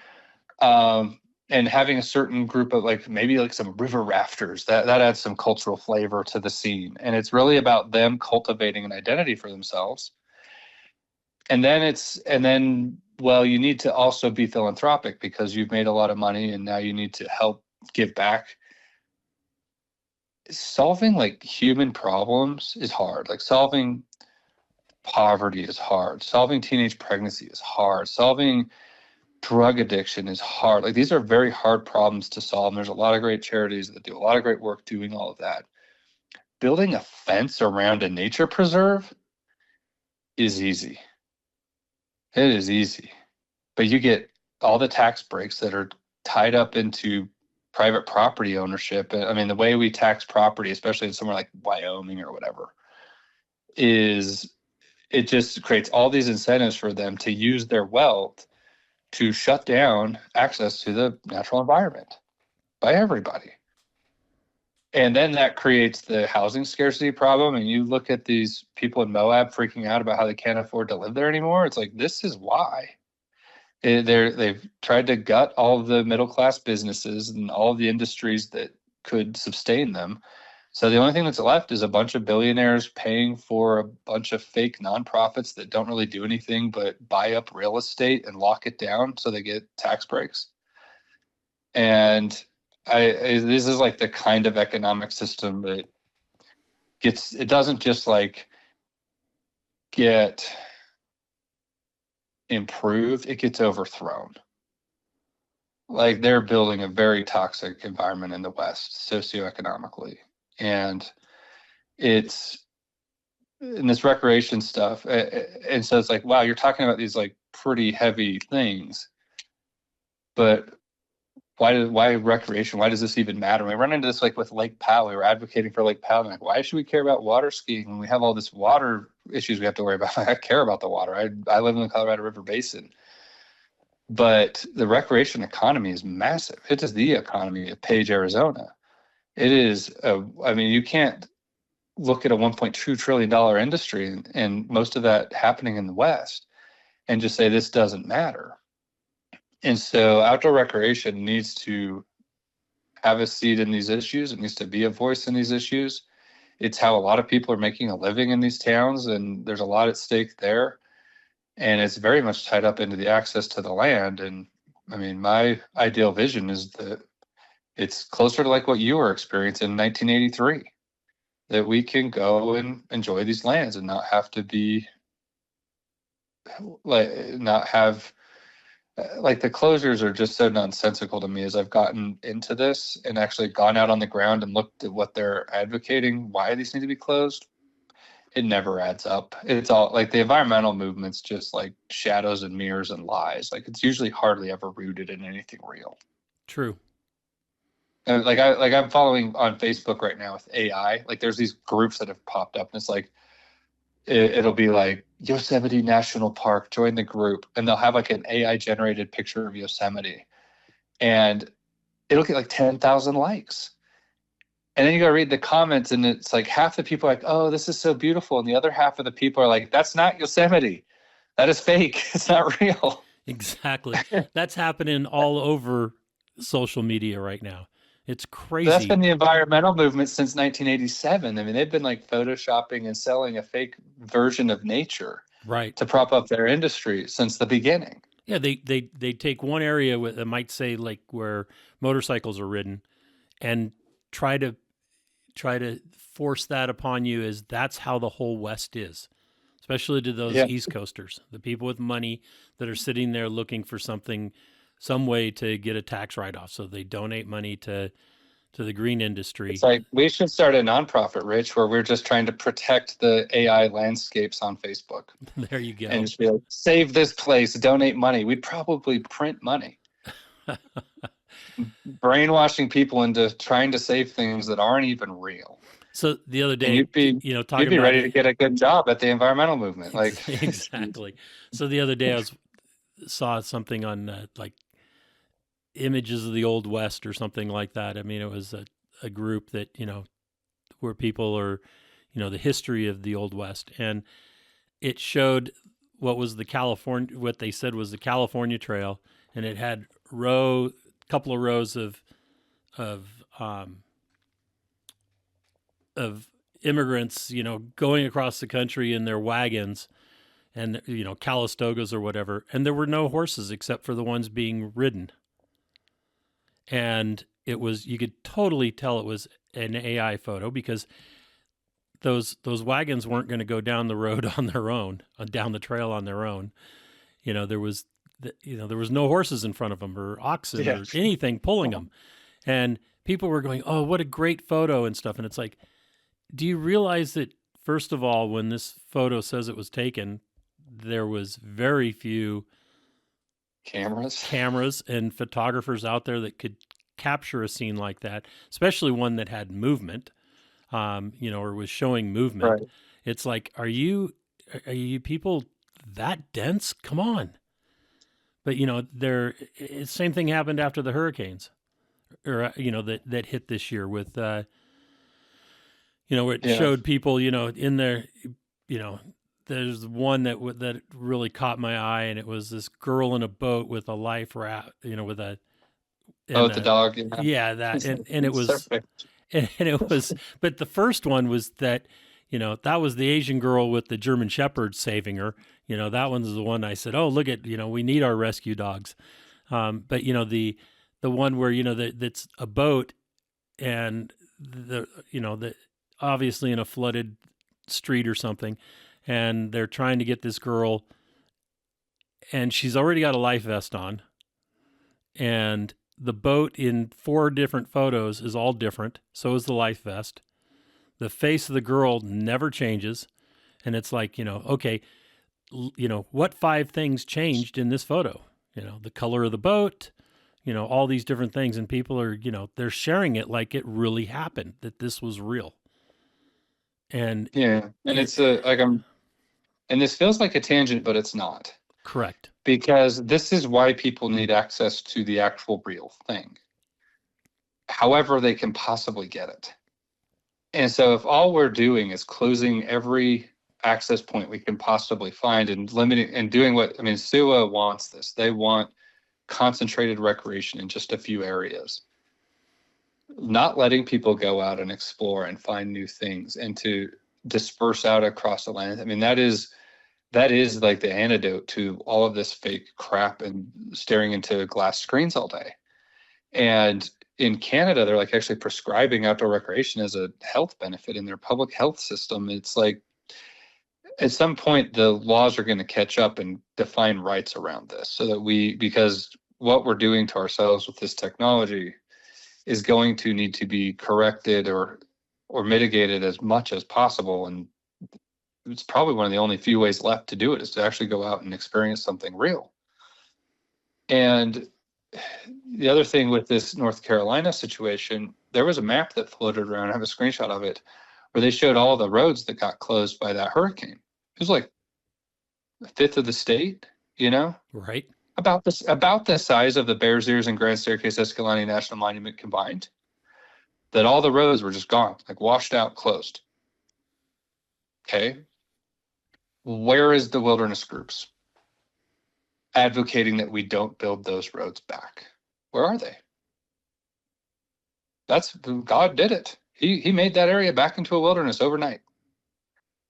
having a certain group of like maybe like some river rafters that adds some cultural flavor to the scene. And it's really about them cultivating an identity for themselves. And then well, you need to also be philanthropic because you've made a lot of money and now you need to help give back. Solving like human problems is hard. Like solving poverty is hard. Solving teenage pregnancy is hard. Solving drug addiction is hard. Like these are very hard problems to solve. And there's a lot of great charities that do a lot of great work doing all of that. Building a fence around a nature preserve is easy. It is easy, but you get all the tax breaks that are tied up into private property ownership. I mean, the way we tax property, especially in somewhere like Wyoming or whatever, is it just creates all these incentives for them to use their wealth to shut down access to the natural environment by everybody. And then that creates the housing scarcity problem. And you look at these people in Moab freaking out about how they can't afford to live there anymore. It's like, this is why. They've tried to gut all of the middle-class businesses and all of the industries that could sustain them. So the only thing that's left is a bunch of billionaires paying for a bunch of fake nonprofits that don't really do anything but buy up real estate and lock it down so they get tax breaks. And this is like the kind of economic system that it doesn't just like get improved, it gets overthrown. Like they're building a very toxic environment in the West socioeconomically. And it's in this recreation stuff. And so it's like, wow, you're talking about these like pretty heavy things, but why recreation? Why does this even matter? We run into this like with Lake Powell. We were advocating for Lake Powell. Like, why should we care about water skiing when we have all this water issues we have to worry about? I care about the water. I live in the Colorado River Basin. But the recreation economy is massive. It is the economy of Page, Arizona. It is, you can't look at a $1.2 trillion industry and most of that happening in the West and just say this doesn't matter. And so outdoor recreation needs to have a seat in these issues. It needs to be a voice in these issues. It's how a lot of people are making a living in these towns, and there's a lot at stake there. And it's very much tied up into the access to the land. And I mean, my ideal vision is that it's closer to like what you were experiencing in 1983, that we can go and enjoy these lands and not have to be like the closures are just so nonsensical to me as I've gotten into this and actually gone out on the ground and looked at what they're advocating, why these need to be closed. It never adds up. It's all like the environmental movement's just like shadows and mirrors and lies. Like it's usually hardly ever rooted in anything real. True. And I'm following on Facebook right now with AI. Like there's these groups that have popped up and it's like, it'll be like Yosemite National Park, join the group. And they'll have like an AI generated picture of Yosemite and it'll get like 10,000 likes. And then you go read the comments and it's like half the people are like, oh, this is so beautiful. And the other half of the people are like, that's not Yosemite. That is fake. It's not real. Exactly. That's happening all over social media right now. It's crazy. That's been the environmental movement since 1987. I mean, they've been like photoshopping and selling a fake version of nature, right, to prop up their industry since the beginning. Yeah, they take one area that might say like where motorcycles are ridden, and try to force that upon you as that's how the whole West is, especially to those East Coasters, the people with money that are sitting there looking for some way to get a tax write-off. So they donate money to the green industry. It's like we should start a nonprofit, Rich, where we're just trying to protect the AI landscapes on Facebook. There you go. And just be like, save this place, donate money. We'd probably print money. Brainwashing people into trying to save things that aren't even real. So the other And day, you'd talking be about ready to get a good job at the environmental movement. Like exactly. So the other day saw something on like images of the Old West or something like that. I mean, it was a group that, where people are, the history of the Old West. And it showed what they said was the California Trail. And it had couple of rows of immigrants, going across the country in their wagons and, Calistogas or whatever. And there were no horses except for the ones being ridden. And you could totally tell it was an AI photo because those wagons weren't going to go down the road on their own, down the trail on their own. There was no horses in front of them or oxen or anything pulling them. And people were going, "Oh, what a great photo," and stuff. And it's like, do you realize that, first of all, when this photo says it was taken, there was very few cameras and photographers out there that could capture a scene like that, especially one that had movement, or was showing movement. Right. It's like, are you people that dense? Come on. But, same thing happened after the hurricanes, or, that hit this year with, where it showed people, in there, there's one that really caught my eye, and it was this girl in a boat with a life raft, with a, the dog. Yeah, that, and it was, and it was, but the first one was that, that was the Asian girl with the German Shepherd saving her. That one's the one I said, oh, look at, we need our rescue dogs. But the one where, that's a boat and the obviously in a flooded street or something, and they're trying to get this girl, and she's already got a life vest on, and the boat in 4 different photos is all different. So is the life vest. The face of the girl never changes. And it's like, okay, what 5 things changed in this photo? The color of the boat, all these different things. And people are, they're sharing it like it really happened, that this was real. And and it's and this feels like a tangent, but it's not. Correct. Because this is why people need access to the actual real thing, however they can possibly get it. And so if all we're doing is closing every access point we can possibly find and limiting and doing SUWA wants this. They want concentrated recreation in just a few areas. Not letting people go out and explore and find new things and to disperse out across the land. That is like the antidote to all of this fake crap and staring into glass screens all day. And in Canada, they're like actually prescribing outdoor recreation as a health benefit in their public health system. It's like at some point the laws are going to catch up and define rights around this so that because what we're doing to ourselves with this technology is going to need to be corrected or mitigated as much as possible. And it's probably one of the only few ways left to do it is to actually go out and experience something real. And the other thing with this North Carolina situation, there was a map that floated around. I have a screenshot of it where they showed all the roads that got closed by that hurricane. It was like a fifth of the state, Right. About the size of the Bears Ears and Grand Staircase Escalante National Monument combined, that all the roads were just gone, like washed out, closed. Okay. Where is the wilderness groups advocating that we don't build those roads back? Where are they? God did it. He made that area back into a wilderness overnight.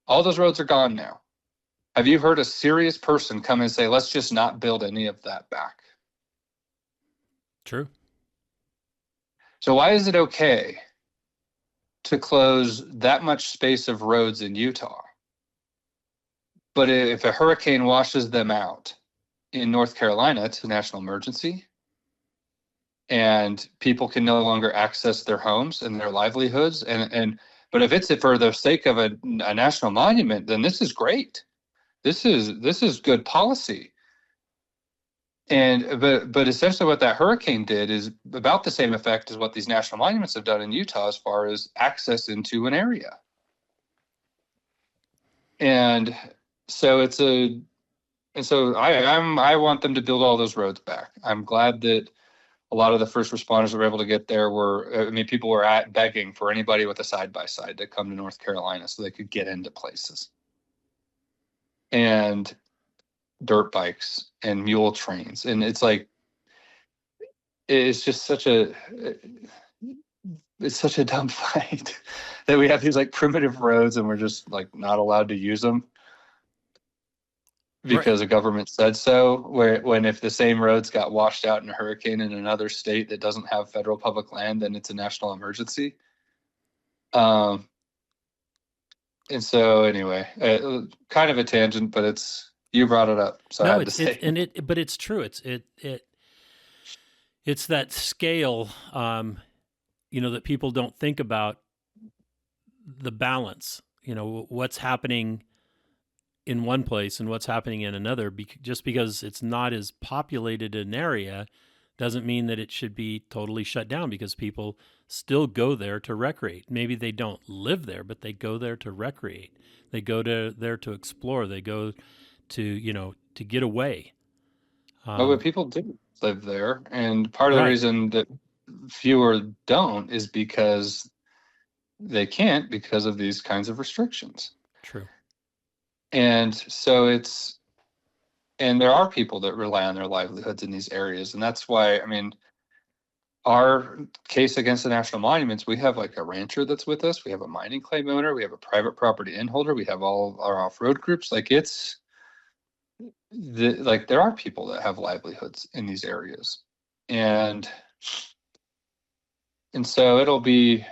All those roads are gone now. Have you heard a serious person come and say, let's just not build any of that back? True. So why is it okay to close that much space of roads in Utah? But if a hurricane washes them out in North Carolina, it's a national emergency, and people can no longer access their homes and their livelihoods. But if it's for the sake of a national monument, then this is great. This is good policy. But essentially what that hurricane did is about the same effect as what these national monuments have done in Utah as far as access into an area. And so I want them to build all those roads back. I'm glad that a lot of the first responders that were able to get there people were begging for anybody with a side-by-side to come to North Carolina so they could get into places. And dirt bikes and mule trains. And it's like, it's such a dumb fight that we have these like primitive roads and we're just like not allowed to use them because the government said so, when if the same roads got washed out in a hurricane in another state that doesn't have federal public land, then it's a national emergency. And so anyway, kind of a tangent, but you brought it up, so I had to say. But it's true. It's that scale, that people don't think about, the balance. What's happening in one place and what's happening in another. Just because it's not as populated an area doesn't mean that it should be totally shut down, because people still go there to recreate. Maybe they don't live there, but they go there to recreate. They go there to explore. They go to get away. But people do live there, and part of the reason that fewer don't is because they can't, because of these kinds of restrictions. True. And so and there are people that rely on their livelihoods in these areas. And that's why, our case against the national monuments, we have like a rancher that's with us. We have a mining claim owner. We have a private property inholder. We have all our off-road groups. Like there are people that have livelihoods in these areas. And so it'll be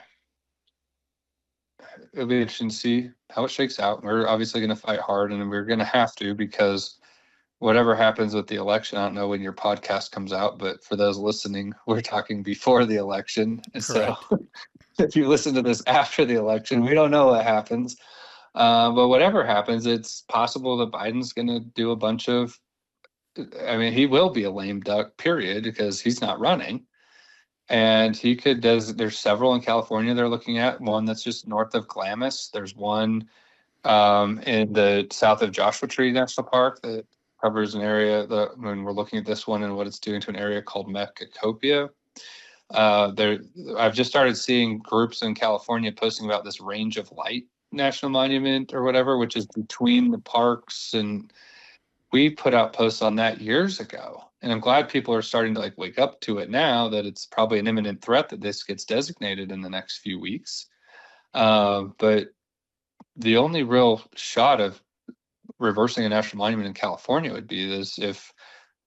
interesting to see how it shakes out. We're obviously going to fight hard, and we're going to have to, because whatever happens with the election, I don't know when your podcast comes out, but for those listening, we're talking before the election. And so if you listen to this after the election, we don't know what happens. But whatever happens, it's possible that Biden's going to do a bunch of, he will be a lame duck, period, because he's not running. And there's several in California they're looking at. One that's just north of Glamis. There's one in the south of Joshua Tree National Park that covers an area when we're looking at this one and what it's doing to an area called Mechacopia. I've just started seeing groups in California posting about this Range of Light National Monument or whatever, which is between the parks. And we put out posts on that years ago. And I'm glad people are starting to wake up to it now, that it's probably an imminent threat that this gets designated in the next few weeks. But the only real shot of reversing a national monument in California would be this if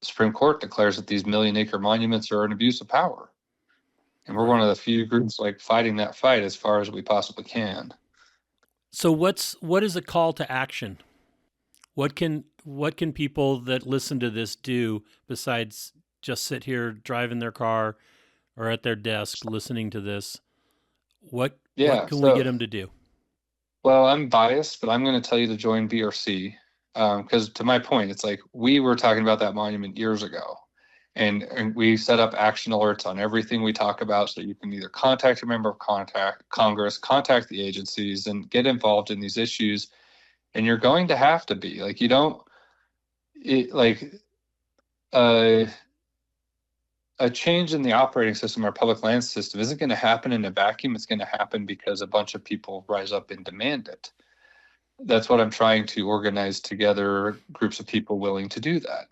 the Supreme Court declares that these 1,000,000-acre monuments are an abuse of power. And we're one of the few groups fighting that fight as far as we possibly can. So what is a call to action? What can people that listen to this do besides just sit here driving their car or at their desk listening to this? What can we get them to do? Well, I'm biased, but I'm going to tell you to join BRC, because to my point, it's we were talking about that monument years ago, and we set up action alerts on everything we talk about, so you can either contact a member of Congress, contact the agencies, and get involved in these issues. And you're going to have to be a change in the operating system, our public land system, isn't going to happen in a vacuum. It's going to happen because a bunch of people rise up and demand it. That's what I'm trying to organize together, groups of people willing to do that.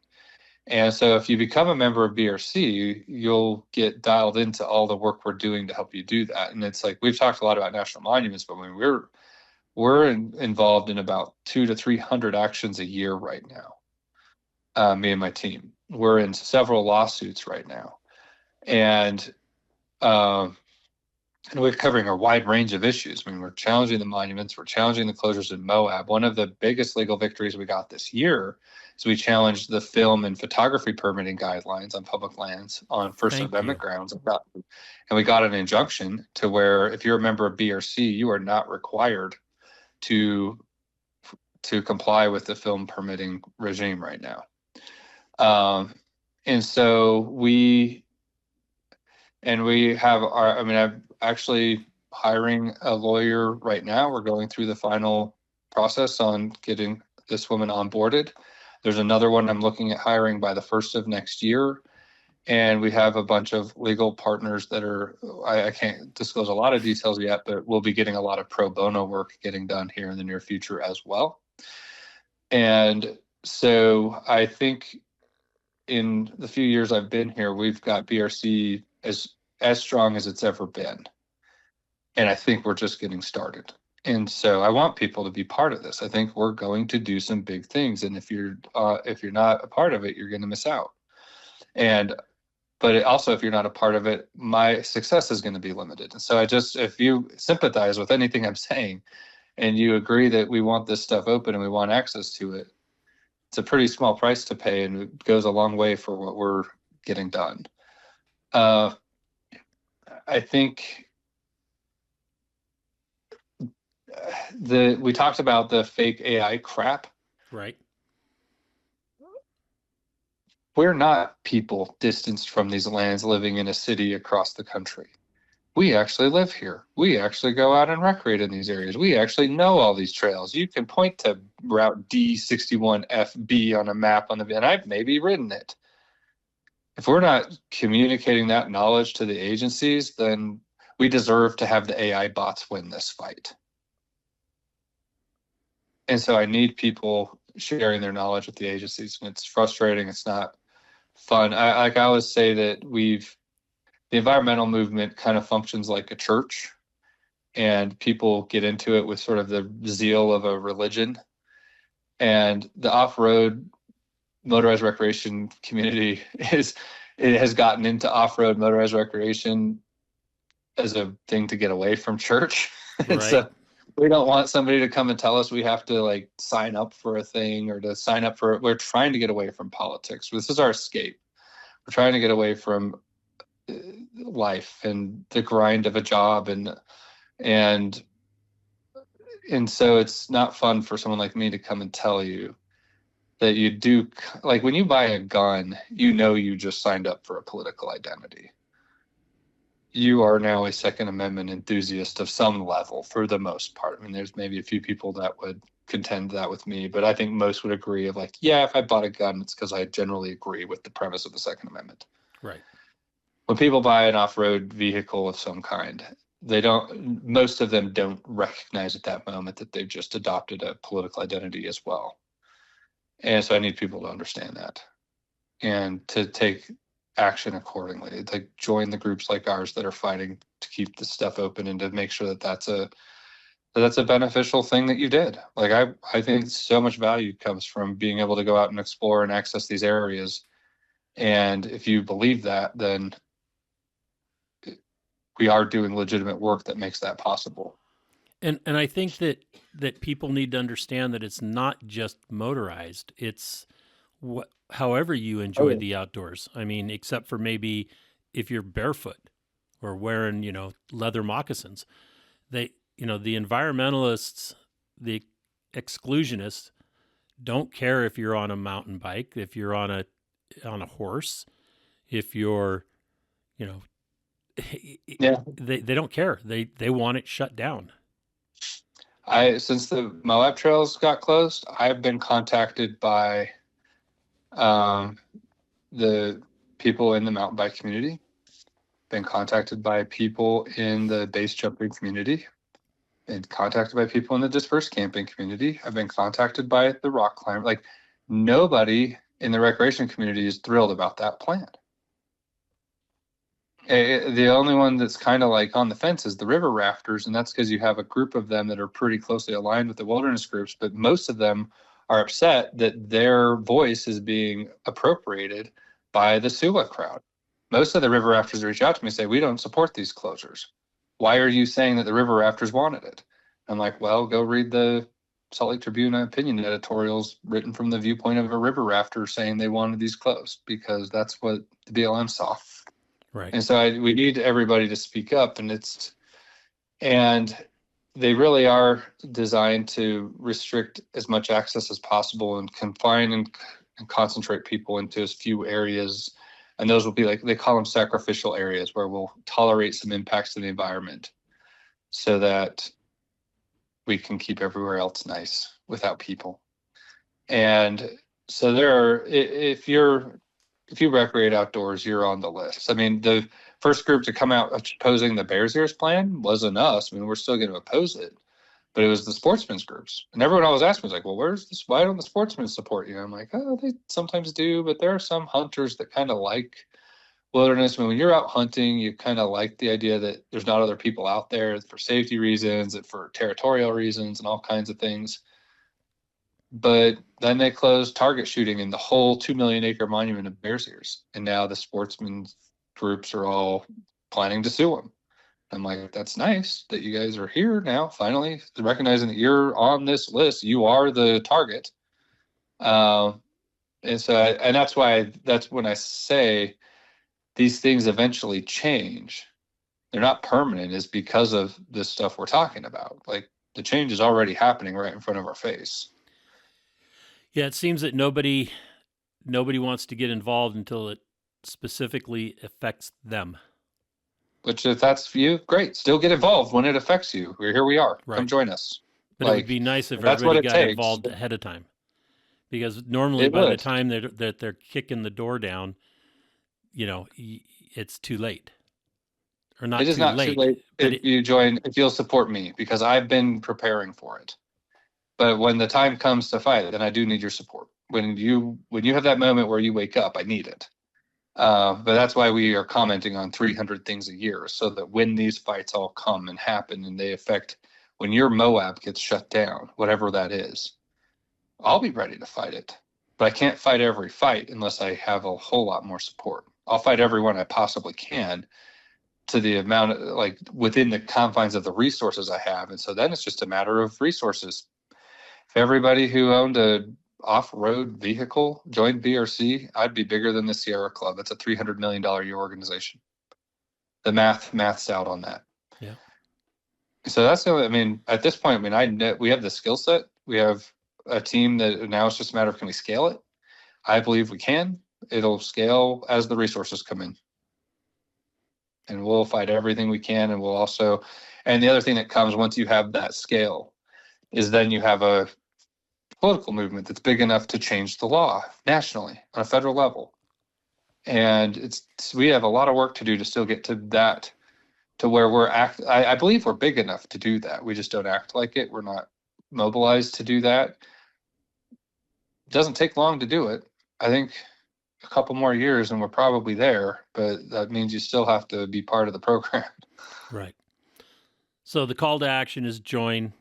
And so if you become a member of BRC, you'll get dialed into all the work we're doing to help you do that. And it's we've talked a lot about national monuments, but when we're involved in about 200 to 300 actions a year right now. Me and my team, we're in several lawsuits right now, and we're covering a wide range of issues. We're challenging the monuments, we're challenging the closures in Moab. One of the biggest legal victories we got this year is we challenged the film and photography permitting guidelines on public lands on First Amendment grounds. And we got an injunction to where if you're a member of BRC, you are not required to comply with the film permitting regime right now. And so we have I'm actually hiring a lawyer right now. We're going through the final process on getting this woman onboarded. There's another one I'm looking at hiring by the 1st of next year. And we have a bunch of legal partners that are, I can't disclose a lot of details yet, but we'll be getting a lot of pro bono work getting done here in the near future as well. And so I think in the few years I've been here, we've got BRC as strong as it's ever been. And I think we're just getting started. And so I want people to be part of this. I think we're going to do some big things. And if you're not a part of it, you're going to miss out. But also, if you're not a part of it, my success is going to be limited. And so if you sympathize with anything I'm saying and you agree that we want this stuff open and we want access to it, it's a pretty small price to pay, and it goes a long way for what we're getting done. I think we talked about the fake AI crap. Right. We're not people distanced from these lands living in a city across the country. We actually live here. We actually go out and recreate in these areas. We actually know all these trails. You can point to Route D61FB on a map and I've maybe ridden it. If we're not communicating that knowledge to the agencies, then we deserve to have the AI bots win this fight. And so I need people sharing their knowledge with the agencies. And it's frustrating. It's not fun. I always say that the environmental movement kind of functions like a church, and people get into it with sort of the zeal of a religion. And the off-road motorized recreation community has gotten into off-road motorized recreation as a thing to get away from church. And Right. so we don't want somebody to come and tell us we have to sign up for a thing or to sign up for it. We're trying to get away from politics. This is our escape. We're trying to get away from life and the grind of a job, and so it's not fun for someone like me to come and tell you that you do, when you buy a gun, you just signed up for a political identity. You are now a Second Amendment enthusiast of some level for the most part. I mean, there's maybe a few people that would contend that with me, but I think most would agree of if I bought a gun, it's because I generally agree with the premise of the Second Amendment. Right. When people buy an off-road vehicle of some kind, most of them don't recognize at that moment that they've just adopted a political identity as well. And so I need people to understand that and to take action accordingly, join the groups like ours that are fighting to keep this stuff open and to make sure that that's a beneficial thing that you did. I think so much value comes from being able to go out and explore and access these areas. And if you believe that, then we are doing legitimate work that makes that possible. And I think that people need to understand that it's not just motorized. It's however you enjoy the outdoors. I mean, except for maybe if you're barefoot or wearing, leather moccasins. The environmentalists, the exclusionists don't care if you're on a mountain bike, if you're on a horse, if you're, they don't care. They want it shut down. Since the Moab trails got closed, I've been contacted by the people in the mountain bike community, been contacted by people in the base jumping community, been contacted by people in the dispersed camping community. I've been contacted by the rock climber. Nobody in the recreation community is thrilled about that plan. The only one that's kind of on the fence is the river rafters, and that's because you have a group of them that are pretty closely aligned with the wilderness groups, but most of them are upset that their voice is being appropriated by the SUWA crowd. Most of the river rafters reach out to me and say, we don't support these closures. Why are you saying that the river rafters wanted it? I'm like, well, go read the Salt Lake Tribune opinion editorials written from the viewpoint of a river rafter saying they wanted these closed, because that's what the BLM saw. Right. And so we need everybody to speak up, and they really are designed to restrict as much access as possible and confine and concentrate people into as few areas. And those will be like, they call them sacrificial areas, where we'll tolerate some impacts to the environment so that we can keep everywhere else nice without people. And so if you recreate outdoors, you're on the list. I mean, the first group to come out opposing the Bears Ears plan wasn't us. I mean, we're still going to oppose it, but it was the sportsmen's groups. And everyone always asked me, was like, well, why don't the sportsmen support you? I'm like, oh, they sometimes do, but there are some hunters that kind of like wilderness. I mean, when you're out hunting, you kind of like the idea that there's not other people out there for safety reasons and for territorial reasons and all kinds of things. But then they closed target shooting in the whole 2 million acre monument of Bears Ears. And now the sportsmen groups are all planning to sue them. I'm like, that's nice that you guys are here now, finally recognizing that you're on this list. You are the target. And that's when I say these things eventually change. They're not permanent, is because of this stuff we're talking about. Like, the change is already happening right in front of our face. Yeah, it seems that nobody wants to get involved until it specifically affects them. Which, if that's you, great. Still get involved when it affects you. Here we are. Right. Come join us. But it would be nice if everybody got involved ahead of time, because normally by the time that they're kicking the door down, it's too late. Or not. It is not too late if you join. If you'll support me, because I've been preparing for it. But when the time comes to fight it, then I do need your support. When you have that moment where you wake up, I need it. But that's why we are commenting on 300 things a year, so that when these fights all come and happen and they affect, when your Moab gets shut down, whatever that is, I'll be ready to fight it. But I can't fight every fight unless I have a whole lot more support. I'll fight everyone I possibly can to the amount of, within the confines of the resources I have. And so then it's just a matter of resources. If everybody who owned a off-road vehicle joined BRC, I'd be bigger than the Sierra Club. It's a $300 million a year organization. The math's out on that. Yeah. So that's at this point, we have the skill set. We have a team that now it's just a matter of, can we scale it? I believe we can. It'll scale as the resources come in. And we'll fight everything we can. And and the other thing that comes once you have that scale is then you have a political movement that's big enough to change the law nationally on a federal level. And we have a lot of work to do to still get to that, to where I believe we're big enough to do that. We just don't act like it. We're not mobilized to do that. It doesn't take long to do it. I think a couple more years and we're probably there, but that means you still have to be part of the program. Right. So the call to action is join.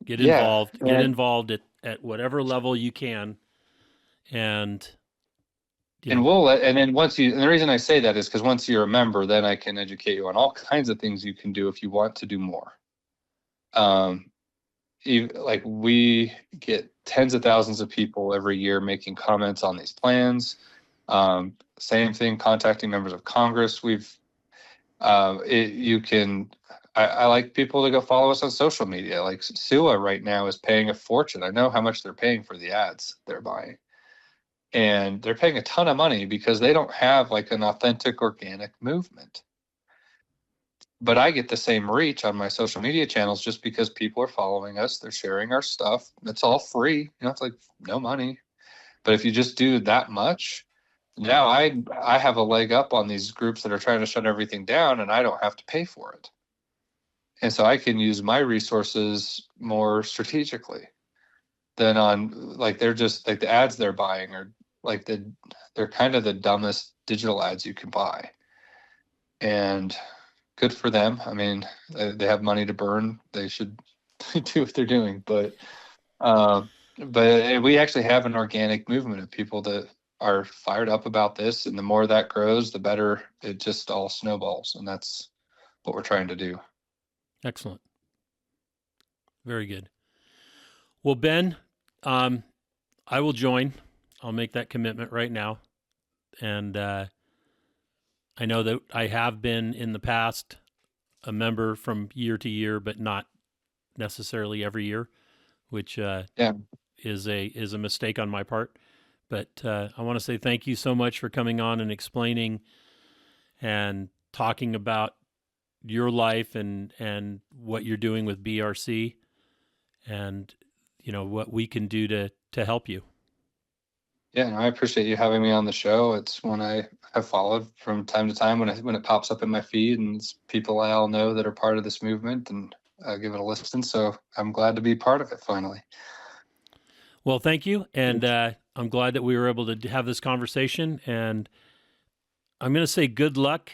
Get involved. Get involved at whatever level you can, and then the reason I say that is because once you're a member, then I can educate you on all kinds of things you can do if you want to do more. We get tens of thousands of people every year making comments on these plans. Same thing, contacting members of Congress. I like people to go follow us on social media. Like SUWA right now is paying a fortune. I know how much they're paying for the ads they're buying. And they're paying a ton of money because they don't have an authentic organic movement. But I get the same reach on my social media channels just because people are following us. They're sharing our stuff. It's all free. It's no money. But if you just do that much, now I have a leg up on these groups that are trying to shut everything down, and I don't have to pay for it. And so I can use my resources more strategically than on they're just the ads they're buying are they're kind of the dumbest digital ads you can buy. And good for them. They have money to burn. They should do what they're doing. But we actually have an organic movement of people that are fired up about this. And the more that grows, the better it just all snowballs. And that's what we're trying to do. Excellent. Very good. Well, Ben, I will join. I'll make that commitment right now. And I know that I have been in the past a member from year to year, but not necessarily every year, which is a mistake on my part. But I want to say thank you so much for coming on and explaining and talking about your life and what you're doing with BRC and, what we can do to help you. Yeah, no, I appreciate you having me on the show. It's one I have followed from time to time when it pops up in my feed, and it's people I all know that are part of this movement, and I give it a listen. So I'm glad to be part of it finally. Well, thank you, and I'm glad that we were able to have this conversation. And I'm going to say good luck.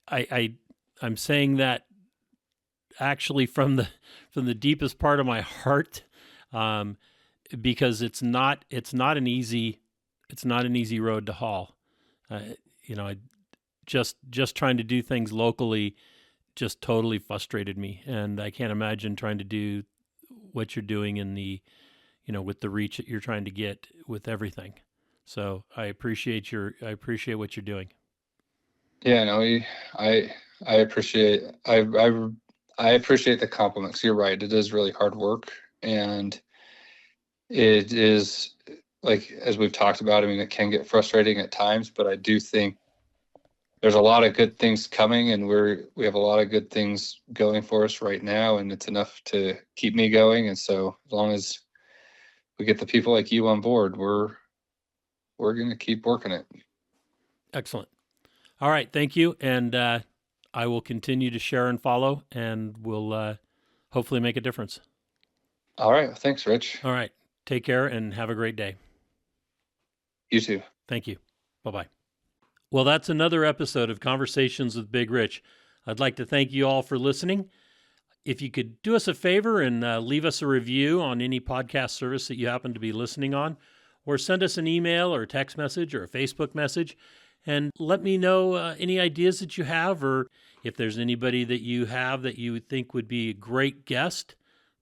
I'm saying that actually from the deepest part of my heart. Because it's not an easy road to haul. Just trying to do things locally just totally frustrated me, and I can't imagine trying to do what you're doing in the, with the reach that you're trying to get with everything. So I appreciate what you're doing. Yeah, no, I appreciate I appreciate the compliments. You're right. It is really hard work, and it is, like, as we've talked about, I mean, it can get frustrating at times, but I do think there's a lot of good things coming, and we have a lot of good things going for us right now, and it's enough to keep me going. And so as long as we get the people like you on board, we're going to keep working it. Excellent. All right. Thank you. And I will continue to share and follow, and we'll hopefully make a difference. All right. Thanks, Rich. All right. Take care and have a great day. You too. Thank you. Bye-bye. Well, that's another episode of Conversations with Big Rich. I'd like to thank you all for listening. If you could do us a favor and leave us a review on any podcast service that you happen to be listening on, or send us an email or a text message or a Facebook message, and let me know any ideas that you have, or if there's anybody that you have that you would think would be a great guest,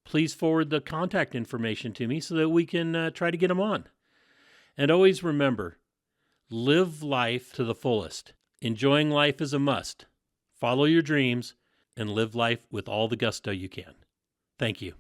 please forward the contact information to me so that we can try to get them on. And always remember, live life to the fullest. Enjoying life is a must. Follow your dreams and live life with all the gusto you can. Thank you.